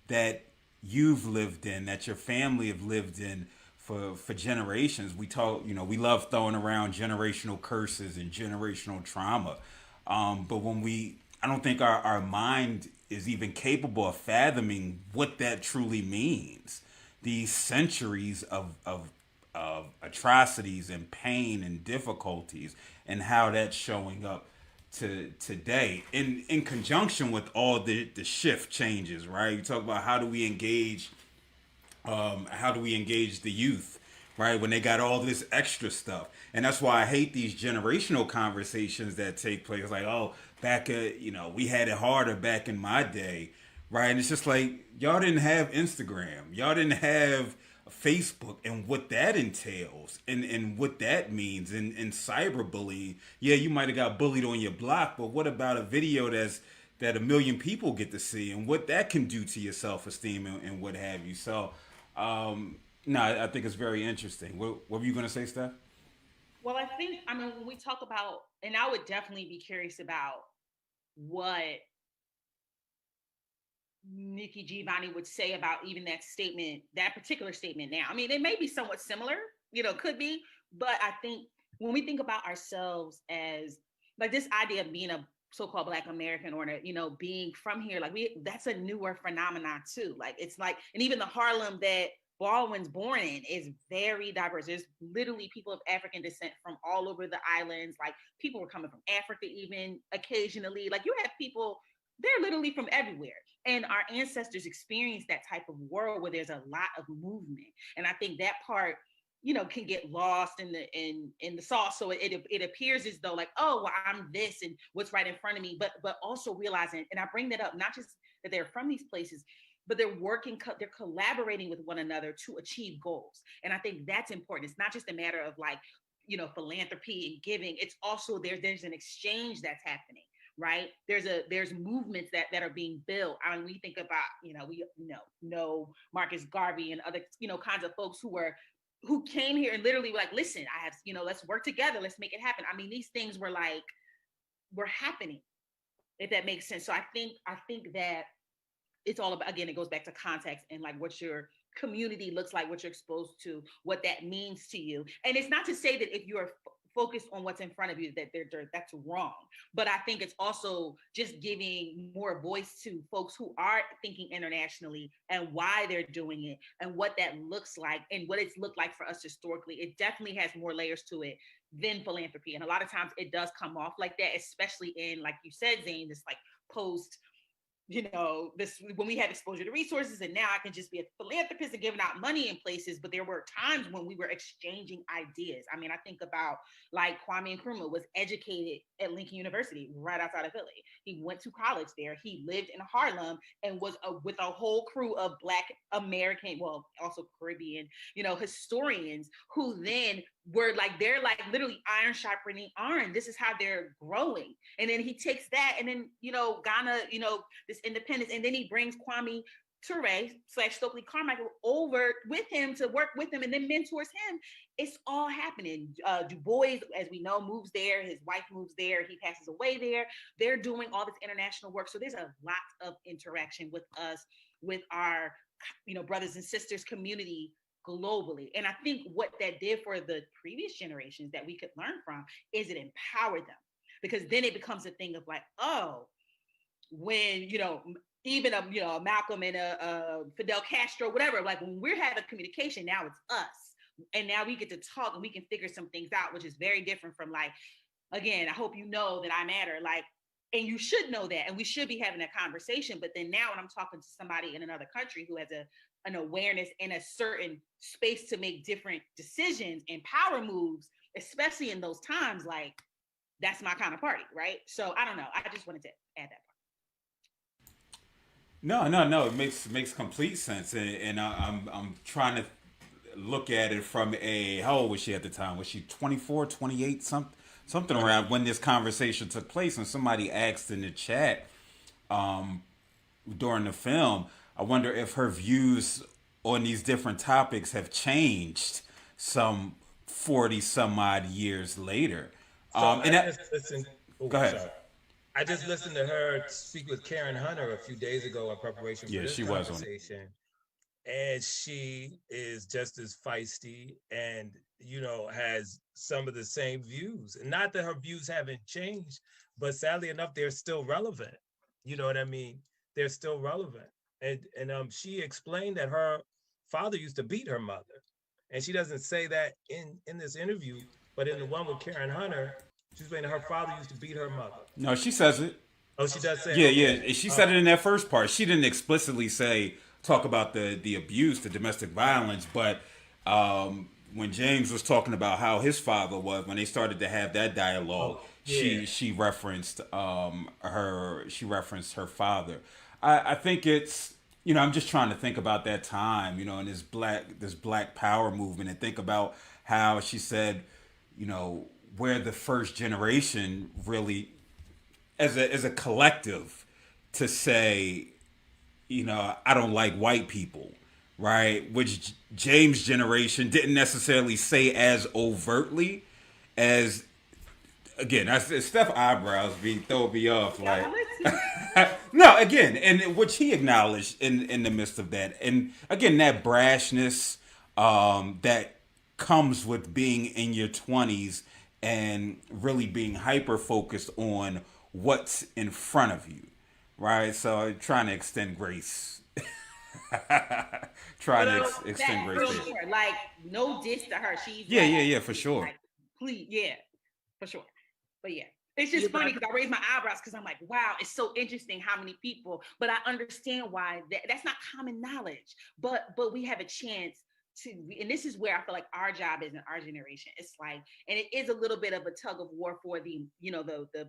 that you've lived in, that your family have lived in for generations. We love throwing around generational curses and generational trauma, but I don't think our mind is even capable of fathoming what that truly means. These centuries of of atrocities and pain and difficulties, and how that's showing up to today in conjunction with all the shift changes, right? You talk about how do we engage the youth, right, when they got all this extra stuff. And that's why I hate these generational conversations that take place, like, oh, back at, we had it harder back in my day, right? And it's just like, y'all didn't have Instagram, y'all didn't have Facebook, and what that entails, and what that means, and cyberbullying. Yeah, you might have got bullied on your block, but what about a video that a million people get to see, and what that can do to your self-esteem, and what have you. So no, I think it's very interesting. What were you going to say, Steph? Well, I mean, when we talk about, and I would definitely be curious about what Nikki Giovanni would say about even that statement, that particular statement now. I mean, it may be somewhat similar, could be, but I think when we think about ourselves as like this idea of being a so-called Black American, or, being from here, like that's a newer phenomenon too. Like, it's like, and even the Harlem that Baldwin's born in is very diverse. There's literally people of African descent from all over the islands. Like, people were coming from Africa even occasionally. Like, you have people, they're literally from everywhere. And our ancestors experienced that type of world where there's a lot of movement. And I think that part, can get lost in the sauce. So it appears as though like, oh, well, I'm this and what's right in front of me, but also realizing, and I bring that up, not just that they're from these places, but they're collaborating with one another to achieve goals. And I think that's important. It's not just a matter of like, philanthropy and giving. It's also there's an exchange that's happening, right? There's movements that are being built. I mean, we think about, we know Marcus Garvey and other, kinds of folks who came here and literally were like, listen, I have, let's work together. Let's make it happen. I mean, these things were happening, if that makes sense. So I think that it's all about, again, it goes back to context and like what your community looks like, what you're exposed to, what that means to you. And it's not to say that if you're focused on what's in front of you that that's wrong, but I think it's also just giving more voice to folks who are thinking internationally and why they're doing it and what that looks like and what it's looked like for us historically. It definitely has more layers to it than philanthropy, and a lot of times it does come off like that, especially in, like you said, Zane, this like post, this, when we had exposure to resources, and now I can just be a philanthropist and giving out money in places. But there were times when we were exchanging ideas. I mean, I think about like Kwame Nkrumah was educated at Lincoln University right outside of Philly. He went to college there. He lived in Harlem and was with a whole crew of Black American, well, also Caribbean, historians who then were like, they're like literally iron sharpening iron. This is how they're growing. And then he takes that, and then, Ghana, this independence, and then he brings Kwame Ture / Stokely Carmichael over with him to work with him and then mentors him. It's all happening. Du Bois, as we know, moves there. His wife moves there. He passes away there. They're doing all this international work. So there's a lot of interaction with us, with our, brothers and sisters community globally. And I think what that did for the previous generations that we could learn from is it empowered them, because then it becomes a thing of like, oh, when, even a Malcolm and a Fidel Castro, whatever, like when we're having communication, now it's us. And now we get to talk and we can figure some things out, which is very different from like, again, I hope you know that I matter. Like, and you should know that, and we should be having that conversation. But then now when I'm talking to somebody in another country who has an awareness in a certain space to make different decisions and power moves, especially in those times, like that's my kind of party, right? So I don't know. I just wanted to add that. No. It makes complete sense, and I'm trying to look at it from a, how old was she at the time? Was she 24, 28, something around when this conversation took place? And somebody asked in the chat during the film, I wonder if her views on these different topics have changed some 40 some odd years later. So And I that, just listened. Oh, go ahead. sorry. I just listened to her speak with Karen Hunter a few days ago in preparation for Yeah, this she was on it. conversation. And she is just as feisty and, has some of the same views. And not that her views haven't changed, but sadly enough, they're still relevant. You know what I mean? They're still relevant. And she explained that her father used to beat her mother. And she doesn't say that in this interview, but in the one with Karen Hunter, she's saying her father used to beat her mother. No, she says it. Oh, she does say it. Yeah, Okay. yeah. She said it in that first part. She didn't explicitly talk about the abuse, the domestic violence, but when James was talking about how his father was, when they started to have that dialogue, Oh, yeah. she referenced her father. I think it's, I'm just trying to think about that time, in this black power movement, and think about how she said, we're the first generation really as a collective to say, I don't like white people, right? Which James' generation didn't necessarily say as overtly as, again, that's Steph eyebrows be throwing me off. Like, no, again, and which he acknowledged in the midst of that, and again, that brashness that comes with being in your 20s and really being hyper focused on what's in front of you, right? So trying to extend grace. Trying to extend that grace for there. sure. Like, no diss to her. She's Yeah, like, yeah, for sure. like, please, yeah, for sure. But yeah, it's just funny because I raise my eyebrows because I'm like, wow, it's so interesting how many people. But I understand why that's not common knowledge. But we have a chance to, and this is where I feel like our job is in our generation. It's like, and it is a little bit of a tug of war for the, the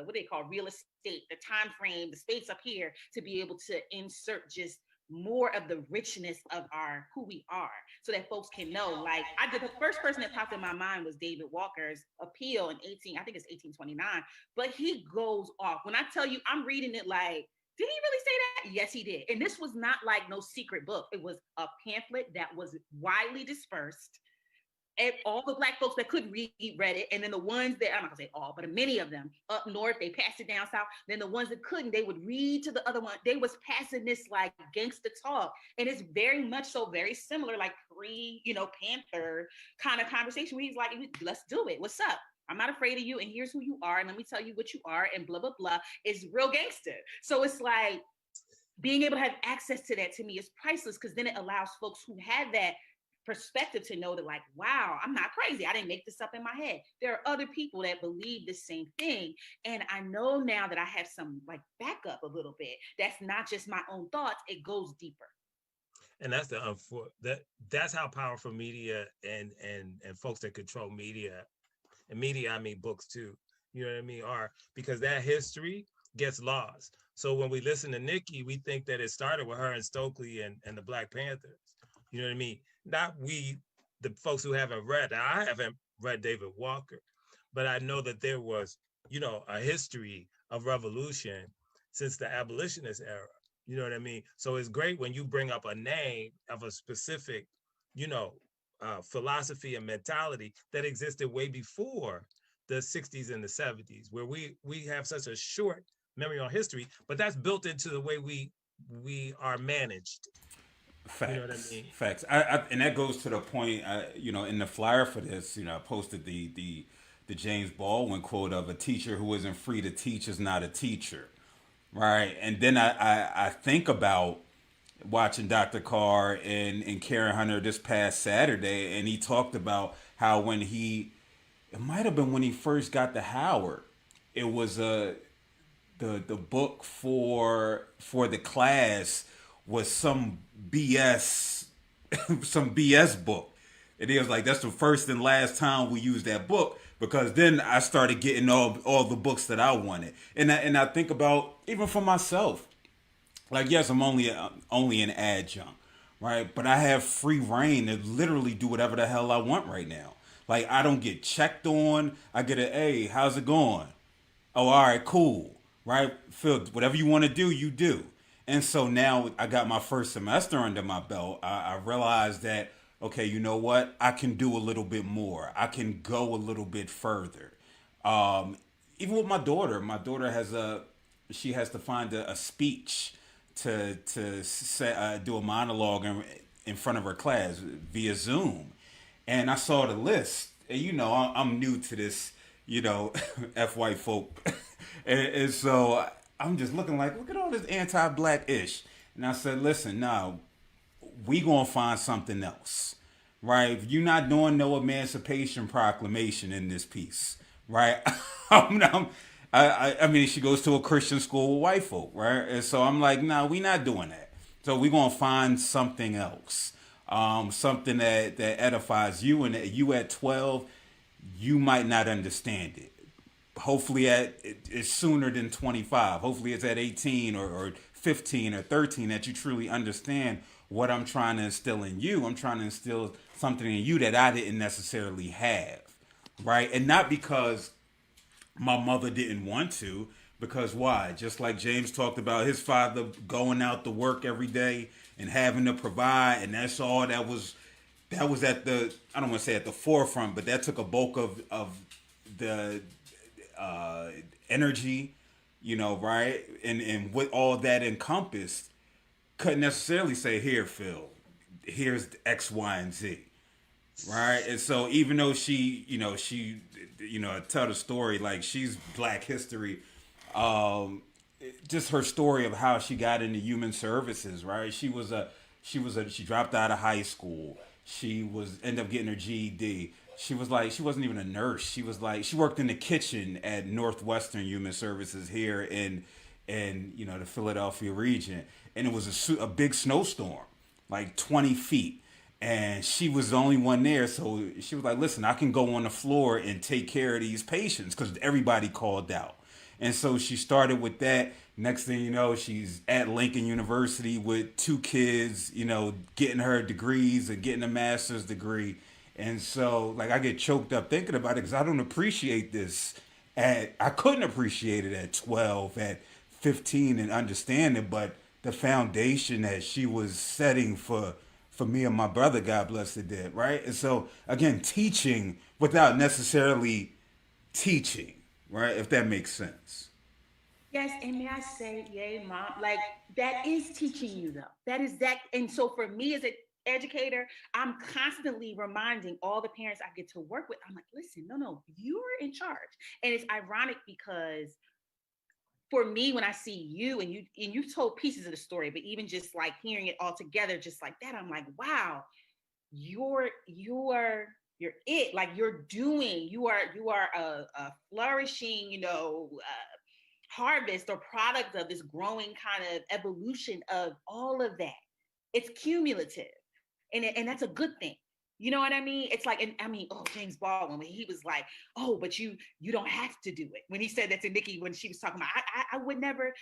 what they call real estate, the time frame, the space up here to be able to insert just more of the richness of our who we are, so that folks can know. Like, I did, the first person that popped in my mind was David Walker's appeal in 1829, but he goes off. When I tell you, I'm reading it like, did he really say that? Yes, he did. And this was not like no secret book. It was a pamphlet that was widely dispersed. And all the Black folks that couldn't read read it. And then the ones that, I'm not gonna say all, but many of them up north, they passed it down south. Then the ones that couldn't, they would read to the other one. They was passing this like gangster talk. And it's very much so very similar, like Panther kind of conversation where he's like, let's do it. What's up? I'm not afraid of you, and here's who you are, and let me tell you what you are, and blah, blah, blah. Is real gangster. So it's like, being able to have access to that, to me, is priceless, because then it allows folks who have that perspective to know that, like, wow, I'm not crazy. I didn't make this up in my head. There are other people that believe the same thing. And I know now that I have some like backup a little bit. That's not just my own thoughts. It goes deeper. And that's that's how powerful media and folks that control media, and media, I mean books too, you know what I mean, are, because that history gets lost. So when we listen to Nikki, we think that it started with her and Stokely and the Black Panthers. You know what I mean? Not we, the folks who haven't read. Now, I haven't read David Walker, but I know that there was, a history of revolution since the abolitionist era. You know what I mean? So it's great when you bring up a name of a specific, philosophy and mentality that existed way before the 60s and the 70s, where we have such a short memory on history, but that's built into the way we are managed. Facts. You know what I mean? Facts. And that goes to the point. In the flyer for this, I posted the James Baldwin quote of, a teacher who isn't free to teach is not a teacher, right? And then I think about watching Dr. Carr and Karen Hunter this past Saturday, and he talked about how it might have been when he first got to Howard, it was the book for the class was some BS some BS book. And he was like, that's the first and last time we used that book, because then I started getting all the books that I wanted. And I think about, even for myself, like, yes, I'm only an adjunct, right? But I have free reign to literally do whatever the hell I want right now. Like, I don't get checked on. I get a, hey, how's it going? Oh, all right, cool, right? Phil, whatever you want to do, you do. And so now I got my first semester under my belt. I realized that, okay, you know what? I can do a little bit more. I can go a little bit further. Even with my daughter she has to find a speech to say, do a monologue in front of her class via Zoom. And I saw the list. And, I'm new to this, F white folk. and so I'm just looking like, look at all this anti-black ish. And I said, listen, now we gonna find something else, right? If you're not doing no Emancipation Proclamation in this piece, right? I mean, she goes to a Christian school with white folk, right? And so I'm like, no, we not doing that. So we're gonna find something else, something that edifies you, and that you at 12, you might not understand it. Hopefully, it's sooner than 25. Hopefully, it's at 18 or 15 or 13 that you truly understand what I'm trying to instill in you. I'm trying to instill something in you that I didn't necessarily have, right? And not because my mother didn't want to, because why? Just like James talked about his father going out to work every day and having to provide, and that's all that was at the, I don't want to say at the forefront, but that took a bulk of the uh energy, right? And what all that encompassed, couldn't necessarily say, here, Phil, here's X, Y, and Z, right? And so even though I tell the story like she's Black history, um, just her story of how she got into human services, right? She dropped out of high school. She was ended up getting her GED. She wasn't even a nurse. She was like, she worked in the kitchen at Northwestern Human Services here in the Philadelphia region, and it was a big snowstorm, like 20 feet, and she was the only one there. So she was like, listen, I can go on the floor and take care of these patients because everybody called out. And so she started with that. Next thing you know, she's at Lincoln University with 2 kids, getting her degrees and getting a master's degree. And so, like, I get choked up thinking about it because I don't appreciate this. I couldn't appreciate it at 12, at 15, and understand it. But the foundation that she was setting for me and my brother, God bless the dead, right? And so, again, teaching without necessarily teaching, right? If that makes sense. Yes, and may I say, yay, mom, like that is teaching you though. That is that. And so for me as an educator, I'm constantly reminding all the parents I get to work with, I'm like, listen, no, you're in charge. And it's ironic because for me, when I see you and you told pieces of the story, but even just like hearing it all together, just like that, I'm like, wow, you're it. Like you are a flourishing, harvest or product of this growing kind of evolution of all of that. It's cumulative, and that's a good thing. You know what I mean? It's like, and I mean, oh, James Baldwin, when he was like, oh, but you don't have to do it. When he said that to Nikki, when she was talking about, I would never,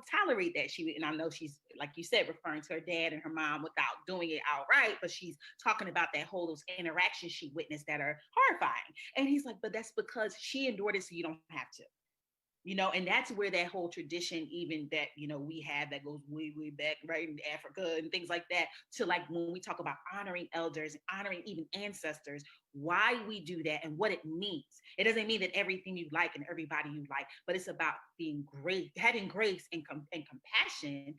tolerate that. And I know she's, like you said, referring to her dad and her mom without doing it outright, but she's talking about that whole those interactions she witnessed that are horrifying. And he's like, but that's because she endured it, so you don't have to. And that's where that whole tradition, even that, we have that goes way back, right, in Africa and things like that, to like when we talk about honoring elders and honoring even ancestors, why we do that and what it means. It doesn't mean that everything you like and everybody you like, but it's about being great, having grace and compassion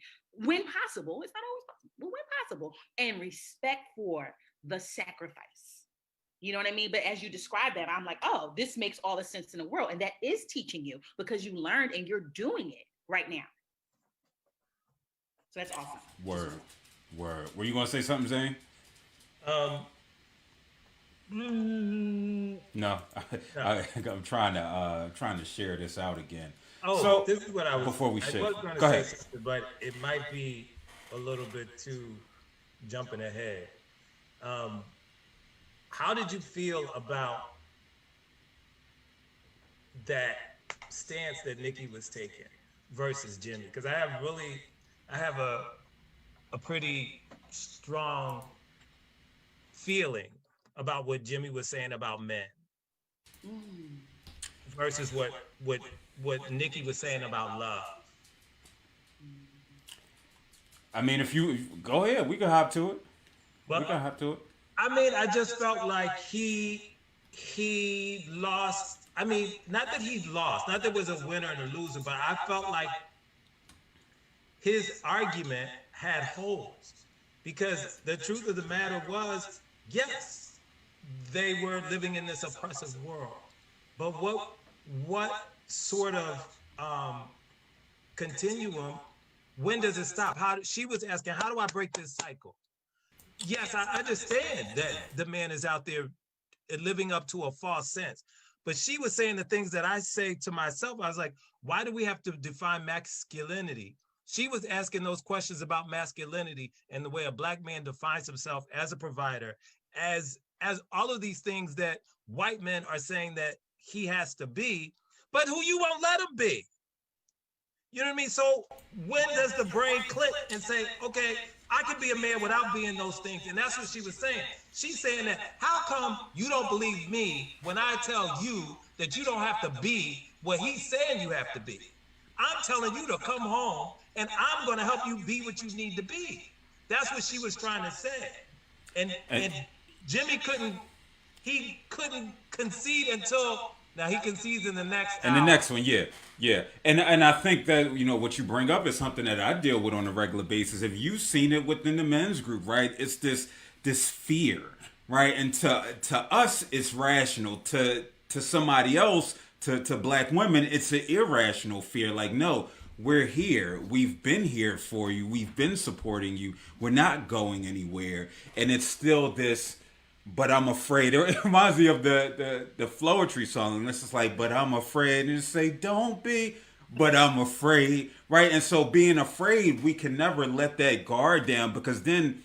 when possible. It's not always possible, but when possible, and respect for the sacrifice. You know what I mean? But as you describe that, I'm like, oh, this makes all the sense in the world. And that is teaching you because you learned and you're doing it right now. So that's awesome. Word, word. Were you gonna say something, Zane? Um, mm, No, no. I'm trying to share this out again. Oh, So this is what before we I share, was going to go say ahead. something, but it might be a little bit too jumping ahead. Um, how did you feel about that stance that Nikki was taking versus Jimmy? Because I have a pretty strong feeling about what Jimmy was saying about men Mm. versus what Nikki was saying about love. I mean, if you go ahead, we can hop to it. We But can hop to it. I mean, I just felt like he lost. I mean, not that he lost, not that it was a winner and a loser, but I felt like his argument had holes because the truth of the matter was, yes, they were living in this oppressive world, but what sort of continuum? When does it stop? How she was asking, how do I break this cycle? yes, I understand that the man is out there living up to a false sense. But she was saying the things that I say to myself. I was like, why do we have to define masculinity? She was asking those questions about masculinity and the way a black man defines himself as a provider, as all of these things that white men are saying that he has to be, but who you won't let him be. You know what I mean? So when does the brain click and say, okay, I can be a man without being those things? And that's what she was saying. She's saying that, how come you don't believe me when I tell you that you don't have to be what he's saying you have to be? I'm telling you to come home and I'm going to help you be what you need to be. That's what she was trying to say. And Jimmy couldn't concede until now he concedes in the next And the hour. next one, yeah, yeah, and I think that what you bring up is something that I deal with on a regular basis. If you've seen it within the men's group, right? It's this fear, right? And to us, it's rational. To somebody else, to black women, it's an irrational fear. Like, no, we're here. We've been here for you. We've been supporting you. We're not going anywhere. And it's still this, but I'm afraid. It reminds me of the Floetry song. And it's just like, but I'm afraid. And just say, don't be, but I'm afraid. Right? And so being afraid, we can never let that guard down, because then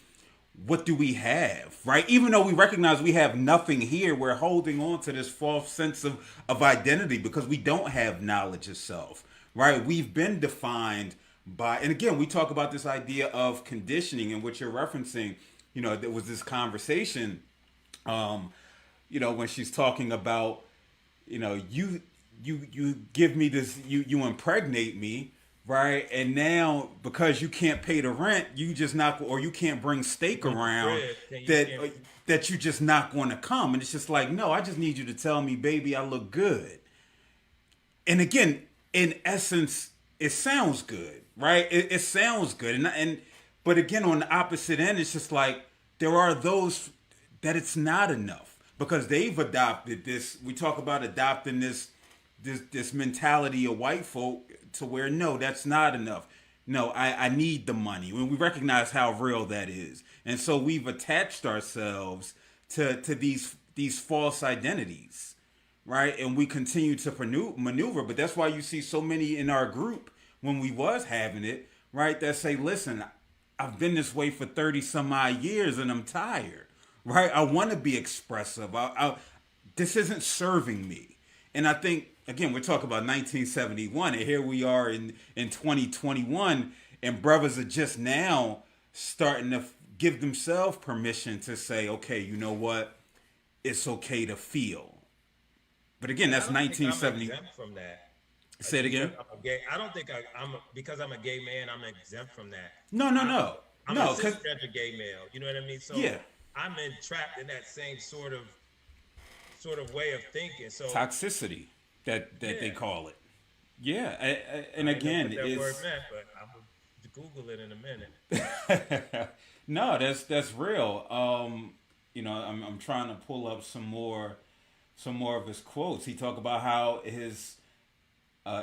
what do we have? Right? Even though we recognize we have nothing here, we're holding on to this false sense of identity because we don't have knowledge of self. Right? We've been defined by, and again, we talk about this idea of conditioning, and what you're referencing, there was this conversation um, when she's talking about, you give me this, you impregnate me, right? And now because you can't pay the rent, you just not, or you can't bring steak around, that you just not going to come. And it's just like, no, I just need you to tell me, baby, I look good. And again, in essence, it sounds good, right? It sounds good, and but again, on the opposite end, it's just like there are those that it's not enough because they've adopted this. We talk about adopting this mentality of white folk to where, no, that's not enough. No, I need the money. When we recognize how real that is, and so we've attached ourselves to these false identities, right? And we continue to maneuver. But that's why you see so many in our group when we was having it, right? That say, listen, I've been this way for 30 some odd years and I'm tired, right? I want to be expressive. This isn't serving me. And I think, again, we're talking about 1971, and here we are in 2021, and brothers are just now starting to give themselves permission to say, okay, you know what? It's okay to feel. But again, I that's don't think I'm 1970. exempt from that. Say it again. I'm a gay. I don't think because I'm a gay man, I'm exempt from that. No, no, I'm no, I'm a no, because cisgender gay male. You know what I mean? So yeah, I'm entrapped in that same sort of way of thinking. So toxicity that they yeah, call it. Yeah, and I didn't know again, what that word it's meant, but I'm gonna Google it in a minute. no, that's real. I'm trying to pull up some more of his quotes. He talked about how his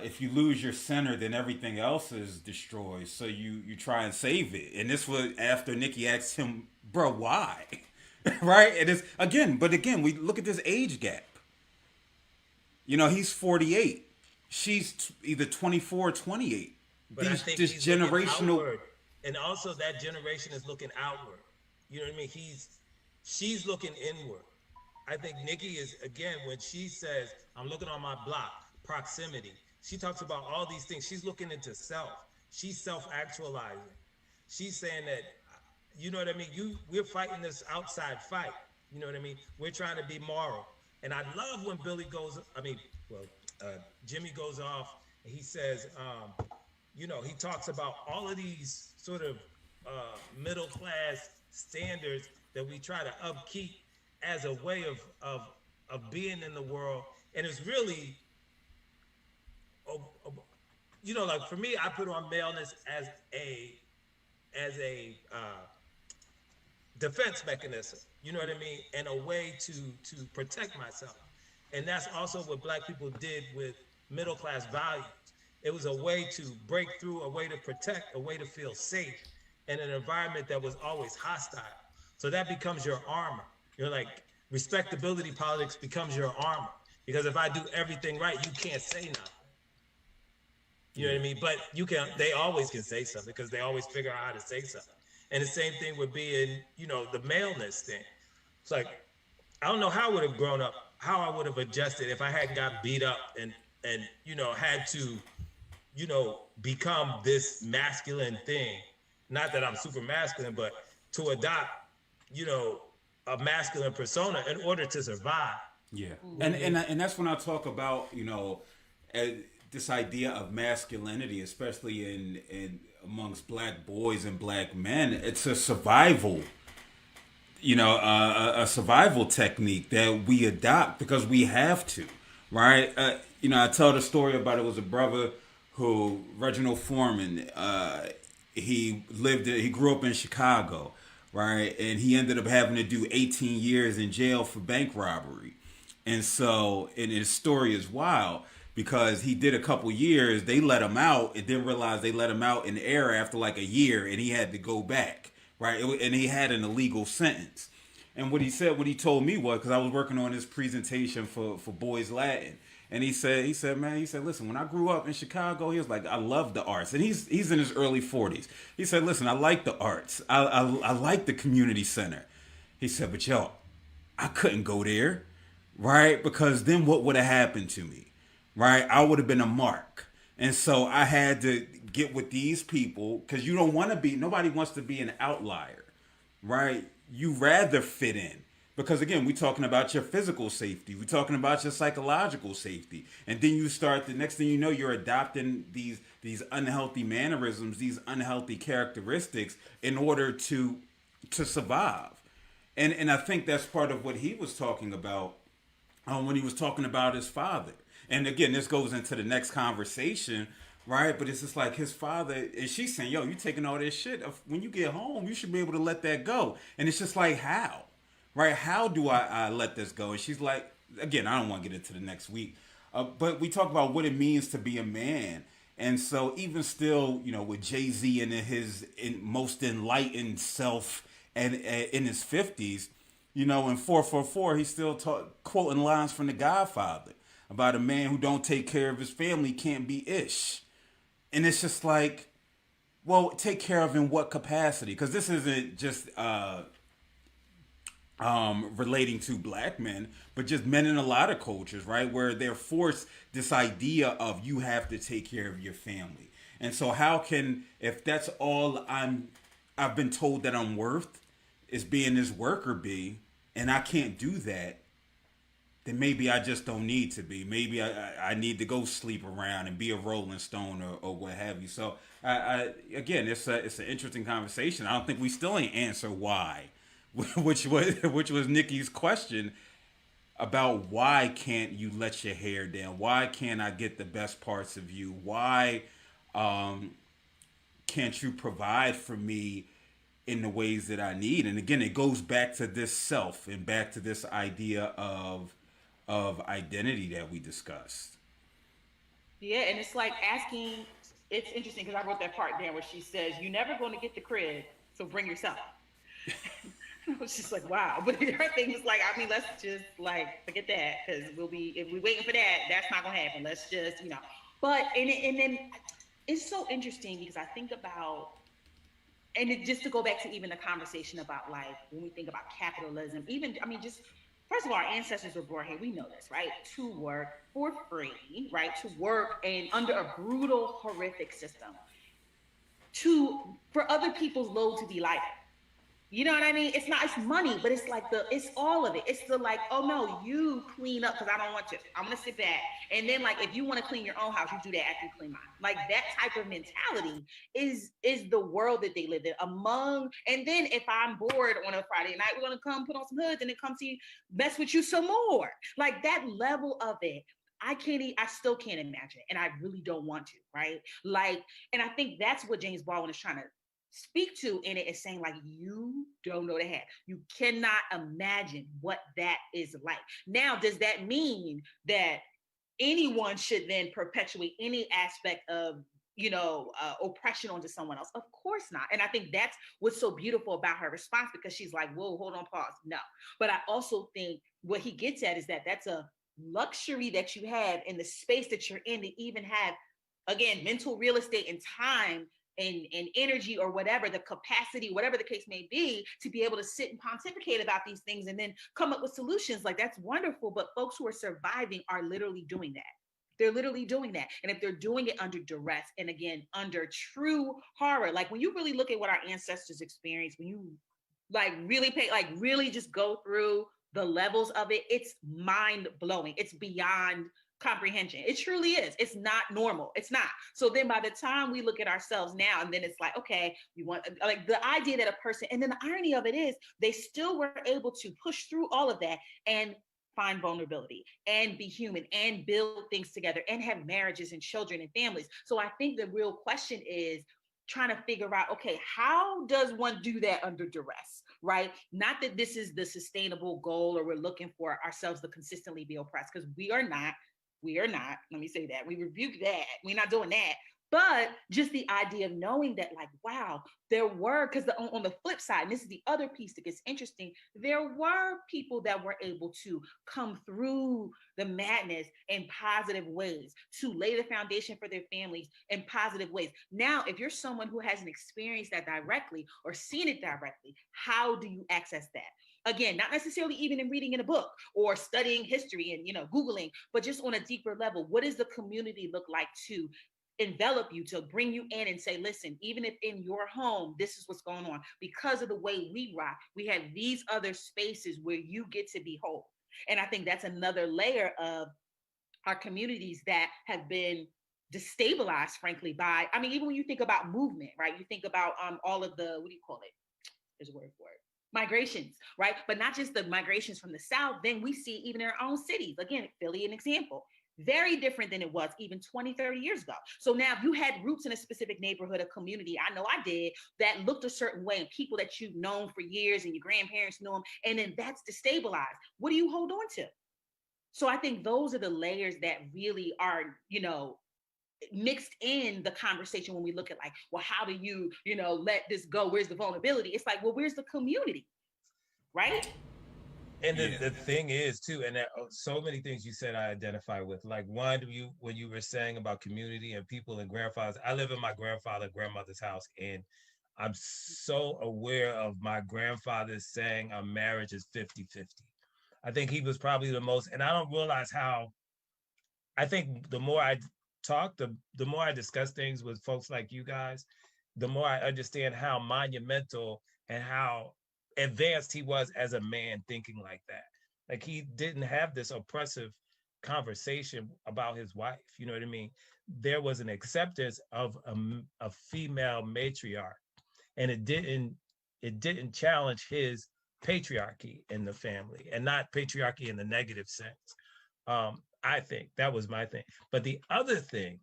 if you lose your center, then everything else is destroyed. So you try and save it. And this was after Nikki asked him, "Bro, why?" Right? And it's again, we look at this age gap. He's 48. She's either 24 or 28. But I These think this he's looking generational. outward, and also that generation is looking outward. You know what I mean? She's looking inward. I think Nikki is, again, when she says, I'm looking on my block, proximity, she talks about all these things. She's looking into self. She's self-actualizing. She's saying that, you know what I mean? We're fighting this outside fight. You know what I mean? We're trying to be moral. And I love when Jimmy goes off and he says, he talks about all of these sort of middle class standards that we try to upkeep as a way of being in the world. And it's really, like for me, I put on maleness as a defense mechanism. You know what I mean? And a way to protect myself. And that's also what Black people did with middle class values. It was a way to break through, a way to protect, a way to feel safe in an environment that was always hostile. So that becomes your armor. You're like, respectability politics becomes your armor. Because if I do everything right, you can't say nothing. You know what I mean? But they always can say something because they always figure out how to say something. And the same thing would be in, the maleness thing. It's like, I don't know how I would have grown up, how I would have adjusted if I hadn't got beat up and had to, become this masculine thing. Not that I'm super masculine, but to adopt, you know, a masculine persona in order to survive. Yeah, and that's when I talk about uh, this idea of masculinity, especially in amongst black boys and black men. It's a survival, a survival technique that we adopt because we have to, right? I tell the story about it was a brother who Reginald Foreman. He grew up in Chicago, right, and he ended up having to do 18 years in jail for bank robbery. And so, and his story is wild because he did a couple years. They let him out and then realized they let him out in error after like a year, and he had to go back, right? And he had an illegal sentence. And what he told me was, because I was working on this presentation for Boys Latin, and he said, man, listen, when I grew up in Chicago, he was like, I love the arts, and he's in his early 40s. He said, listen, I like the arts, I like the community center. He said, but yo, I couldn't go there, right? Because then what would have happened to me, right? I would have been a mark. And so I had to get with these people because nobody wants to be an outlier, right? You rather fit in. Because again, we're talking about your physical safety. We're talking about your psychological safety. And then the next thing you know, you're adopting these unhealthy mannerisms, these unhealthy characteristics in order to survive. And I think that's part of what he was talking about when he was talking about his father. And again, this goes into the next conversation, right? But it's just like his father, and she's saying, yo, you taking all this shit. When you get home, you should be able to let that go. And it's just like, how? Right? How do I let this go? And she's like, again, I don't want to get into the next week. But we talk about what it means to be a man. And so even still, with Jay-Z and his most enlightened self and in his 50s, in 444, he's still quoting lines from The Godfather about a man who don't take care of his family can't be ish. And it's just like, well, take care of in what capacity? Because this isn't just relating to black men, but just men in a lot of cultures, right? Where they're forced this idea of you have to take care of your family. And so if that's all I've been told that I'm worth is being this worker bee, and I can't do that, then maybe I just don't need to be. Maybe I need to go sleep around and be a Rolling Stone or what have you. So again, it's an interesting conversation. I don't think we still ain't answer why, which was Nikki's question about why can't you let your hair down? Why can't I get the best parts of you? Why can't you provide for me in the ways that I need? And again, it goes back to this self and back to this idea of identity that we discussed. Yeah, and it's like asking. It's interesting because I wrote that part down where she says, "You're never going to get the crib, so bring yourself." I was just like, wow. But her thing was like, I mean, let's just like forget that because if we're waiting for that, that's not gonna happen. Let's just, But and then it's so interesting because I think about, just to go back to even the conversation about like when we think about capitalism, just first of all, our ancestors were born here. We know this, right? To work for free, right? To work and under a brutal, horrific system. For other people's load to be lighter. You know what I mean? It's money, but it's like it's all of it. It's the like, oh no, you clean up because I don't want to. I'm gonna sit back. And then like, if you want to clean your own house, you do that after you clean mine. Like that type of mentality is the world that they live in and then if I'm bored on a Friday night, we're gonna come put on some hoods and then come see, mess with you some more. Like that level of it. I still can't imagine. And I really don't want to, right? Like, and I think that's what James Baldwin is trying to speak to in it, is saying like, you don't know the half. You cannot imagine what that is like. Now, does that mean that anyone should then perpetuate any aspect of oppression onto someone else. Of course not. And I think that's what's so beautiful about her response, because she's like, whoa, hold on, pause. No. But I also think what he gets at is that that's a luxury that you have in the space that you're in to even have, again, mental real estate and time and energy, or whatever the capacity, whatever the case may be, to be able to sit and pontificate about these things and then come up with solutions. Like, that's wonderful. But folks who are surviving are literally doing that. They're literally doing that. And if they're doing it under duress, and again, under true horror, like when you really look at what our ancestors experienced, when you really just go through the levels of it, it's mind blowing. It's beyond comprehension. It truly is. It's not normal. It's not. So then by the time we look at ourselves now, and then it's like, okay, you want, like, the idea that a person, and then the irony of it is they still were able to push through all of that and find vulnerability and be human and build things together and have marriages and children and families. So I think the real question is trying to figure out, okay, how does one do that under duress, right? Not that this is the sustainable goal, or we're looking for ourselves to consistently be oppressed, because we are not. Let me say that. We rebuke that. We're not doing that. But just the idea of knowing that, like, wow, there were, because on the flip side, and this is the other piece that gets interesting, there were people that were able to come through the madness in positive ways, to lay the foundation for their families in positive ways. Now, if you're someone who hasn't experienced that directly or seen it directly, how do you access that? Again, not necessarily even in reading in a book or studying history and Googling, but just on a deeper level. What does the community look like to envelop you, to bring you in and say, listen, even if in your home, this is what's going on, because of the way we rock, we have these other spaces where you get to be whole. And I think that's another layer of our communities that have been destabilized, frankly, by, I mean, even when you think about movement, right? You think about all of the, what do you call it? There's a word for it. Migrations, right? But not just the migrations from the South, then we see even in our own cities. Again, Philly, an example. Very different than it was even 20, 30 years ago. So now if you had roots in a specific neighborhood, a community, I know I did, that looked a certain way, and people that you've known for years and your grandparents knew them, and then that's destabilized. What do you hold on to? So I think those are the layers that really are, mixed in the conversation when we look at, like, well, how do you, let this go? Where's the vulnerability? It's like, well, where's the community? Right? And the thing is too, and so many things you said I identify with. Like, one, when you were saying about community and people and grandfathers, I live in my grandfather and grandmother's house, and I'm so aware of my grandfather saying a marriage is 50-50. I think he was probably the most, and I don't realize how, I think the more I talk, the more I discuss things with folks like you guys, the more I understand how monumental and how advanced he was as a man thinking like that. Like, he didn't have this oppressive conversation about his wife. You know what I mean? There was an acceptance of a female matriarch, and it didn't challenge his patriarchy in the family, and not patriarchy in the negative sense. I think that was my thing. But the other thing,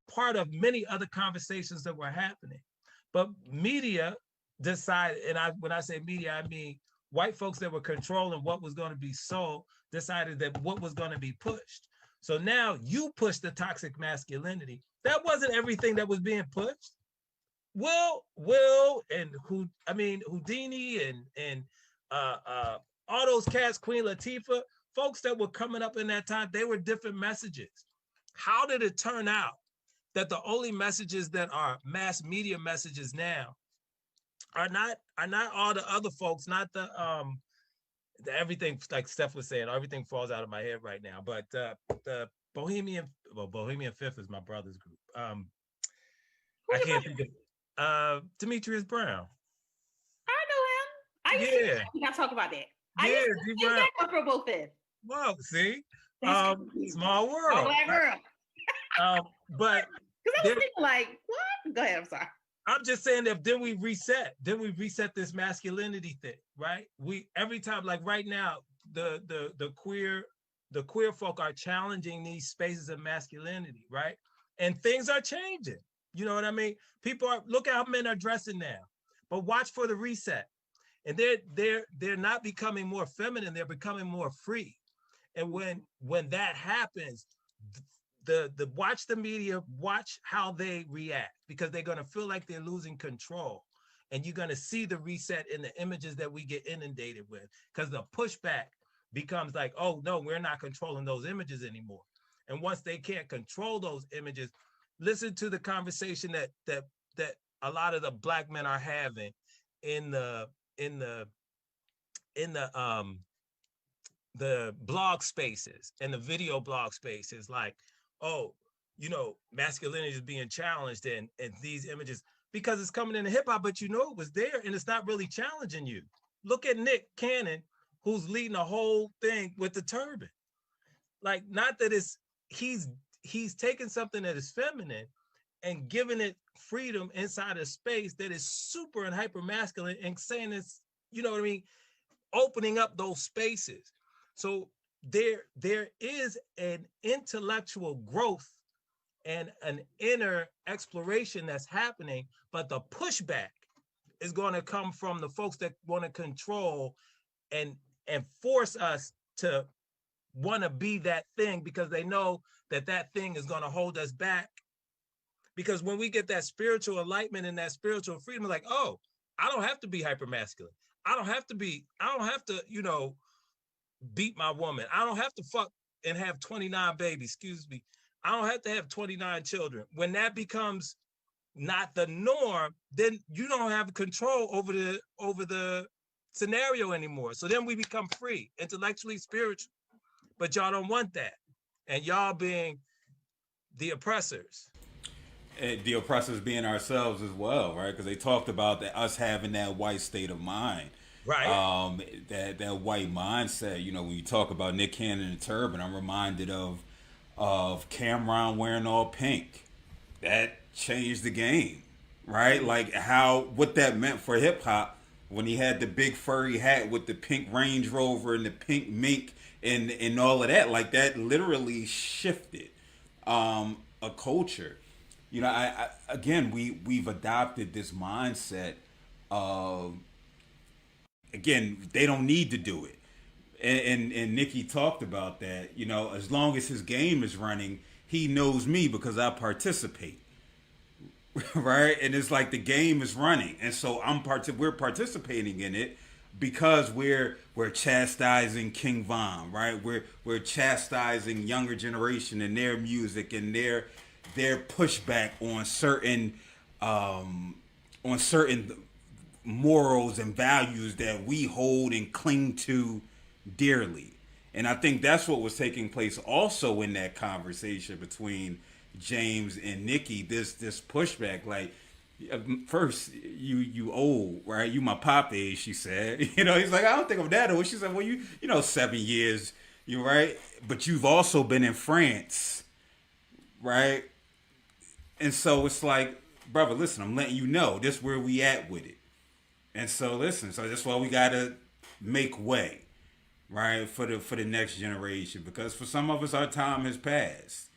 part of many other conversations that were happening, but media decided, and when I say media, I mean white folks that were controlling what was going to be sold, decided that what was going to be pushed. So now you push the toxic masculinity. That wasn't everything that was being pushed. Will and Houdini and all those cats, Queen Latifah, folks that were coming up in that time, they were different messages. How did it turn out that the only messages that are mass media messages now are not all the other folks, not the everything, like Steph was saying, everything falls out of my head right now. But the Bohemian Fifth is my brother's group. I can't think of Demetrius Brown. I know him. We gotta talk about that. Yeah, D Brown. Comparable Fifth. Well, see, small world. Black girl. But because I was thinking, like, what? Go ahead. I'm sorry. I'm just saying that then we reset this masculinity thing, right? Every time, like right now, the queer folk are challenging these spaces of masculinity, right? And things are changing. You know what I mean? Look at how men are dressing now, but watch for the reset. And they're not becoming more feminine, they're becoming more free. And when that happens, watch the media, watch how they react, because they're going to feel like they're losing control. And you're going to see the reset in the images that we get inundated with, because the pushback becomes like, oh no, we're not controlling those images anymore. And once they can't control those images, listen to the conversation that a lot of the Black men are having in the blog spaces and the video blog spaces, like, oh, masculinity is being challenged and these images, because it's coming into hip hop, but it was there and it's not really challenging you. Look at Nick Cannon, who's leading the whole thing with the turban. Like, not that he's taken something that is feminine and giving it freedom inside a space that is super and hyper masculine, and saying it's, opening up those spaces. So there is an intellectual growth and an inner exploration that's happening, but the pushback is going to come from the folks that want to control and force us to want to be that thing, because they know that thing is going to hold us back. Because when we get that spiritual enlightenment and that spiritual freedom, like, oh, I don't have to be hypermasculine. I don't have to, beat my woman. I don't have to fuck and have 29 babies, excuse me. I don't have to have 29 children. When that becomes not the norm, then you don't have control over the scenario anymore. So then we become free, intellectually, spiritual. But y'all don't want that. And y'all being the oppressors. And the oppressors being ourselves as well, right? Because they talked about us having that white state of mind. Right. That white mindset. When you talk about Nick Cannon and the turban, I'm reminded of Cameron wearing all pink. That changed the game, right? Like what that meant for hip hop when he had the big furry hat with the pink Range Rover and the pink mink and all of that. Like, that literally shifted a culture. We've adopted this mindset of, again, they don't need to do it. And Nikki talked about that. As long as his game is running, he knows me because I participate. Right? And it's like the game is running. And so we're participating in it because we're chastising King Von, right? We're chastising younger generation and their music and their pushback on certain morals and values that we hold and cling to dearly. And I think that's what was taking place also in that conversation between James and Nikki. This pushback, like, first, you old, right? You my pop age, she said. He's like, I don't think I'm that old. She said, well, 7 years, you right, but you've also been in France, right? And so it's like, brother, listen, I'm letting you know this where we at with it. And so listen, so that's why we gotta make way, right, for the next generation, because for some of us our time has passed.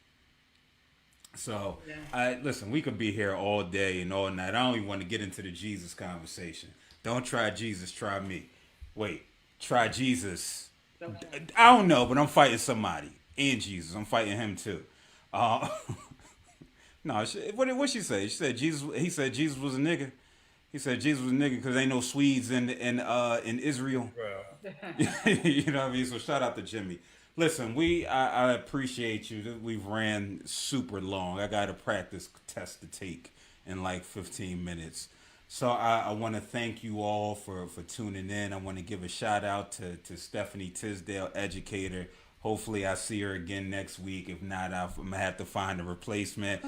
So listen, we could be here all day and all night. I don't even want to get into the Jesus conversation. Don't try Jesus, try me. Wait, try Jesus. Okay. I don't know, but I'm fighting somebody. And Jesus, I'm fighting him too. No, what she say? She said Jesus. He said Jesus was a nigga. He said Jesus was a nigga because ain't no Swedes in Israel. You know what I mean? So shout out to Jimmy. Listen, I appreciate you. We've ran super long. I got a practice test to take in like 15 minutes. So I want to thank you all for tuning in. I want to give a shout out to Stephanie Tisdale, educator. Hopefully I see her again next week. If not, I'm going to have to find a replacement.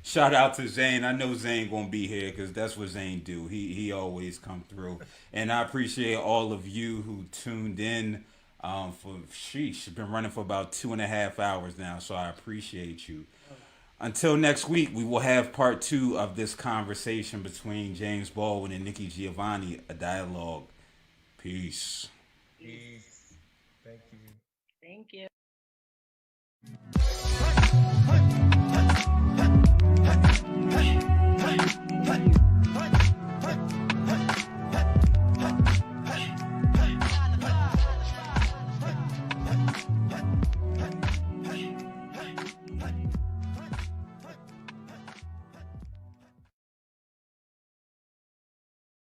Shout out to Zane. I know Zane gonna be here because that's what Zane do. He always come through, and I appreciate all of you who tuned in. She's been running for about 2.5 hours now, so I appreciate you. Until next week, we will have part 2 of this conversation between James Baldwin and Nikki Giovanni, a dialogue. Peace. Peace. Thank you. Thank you.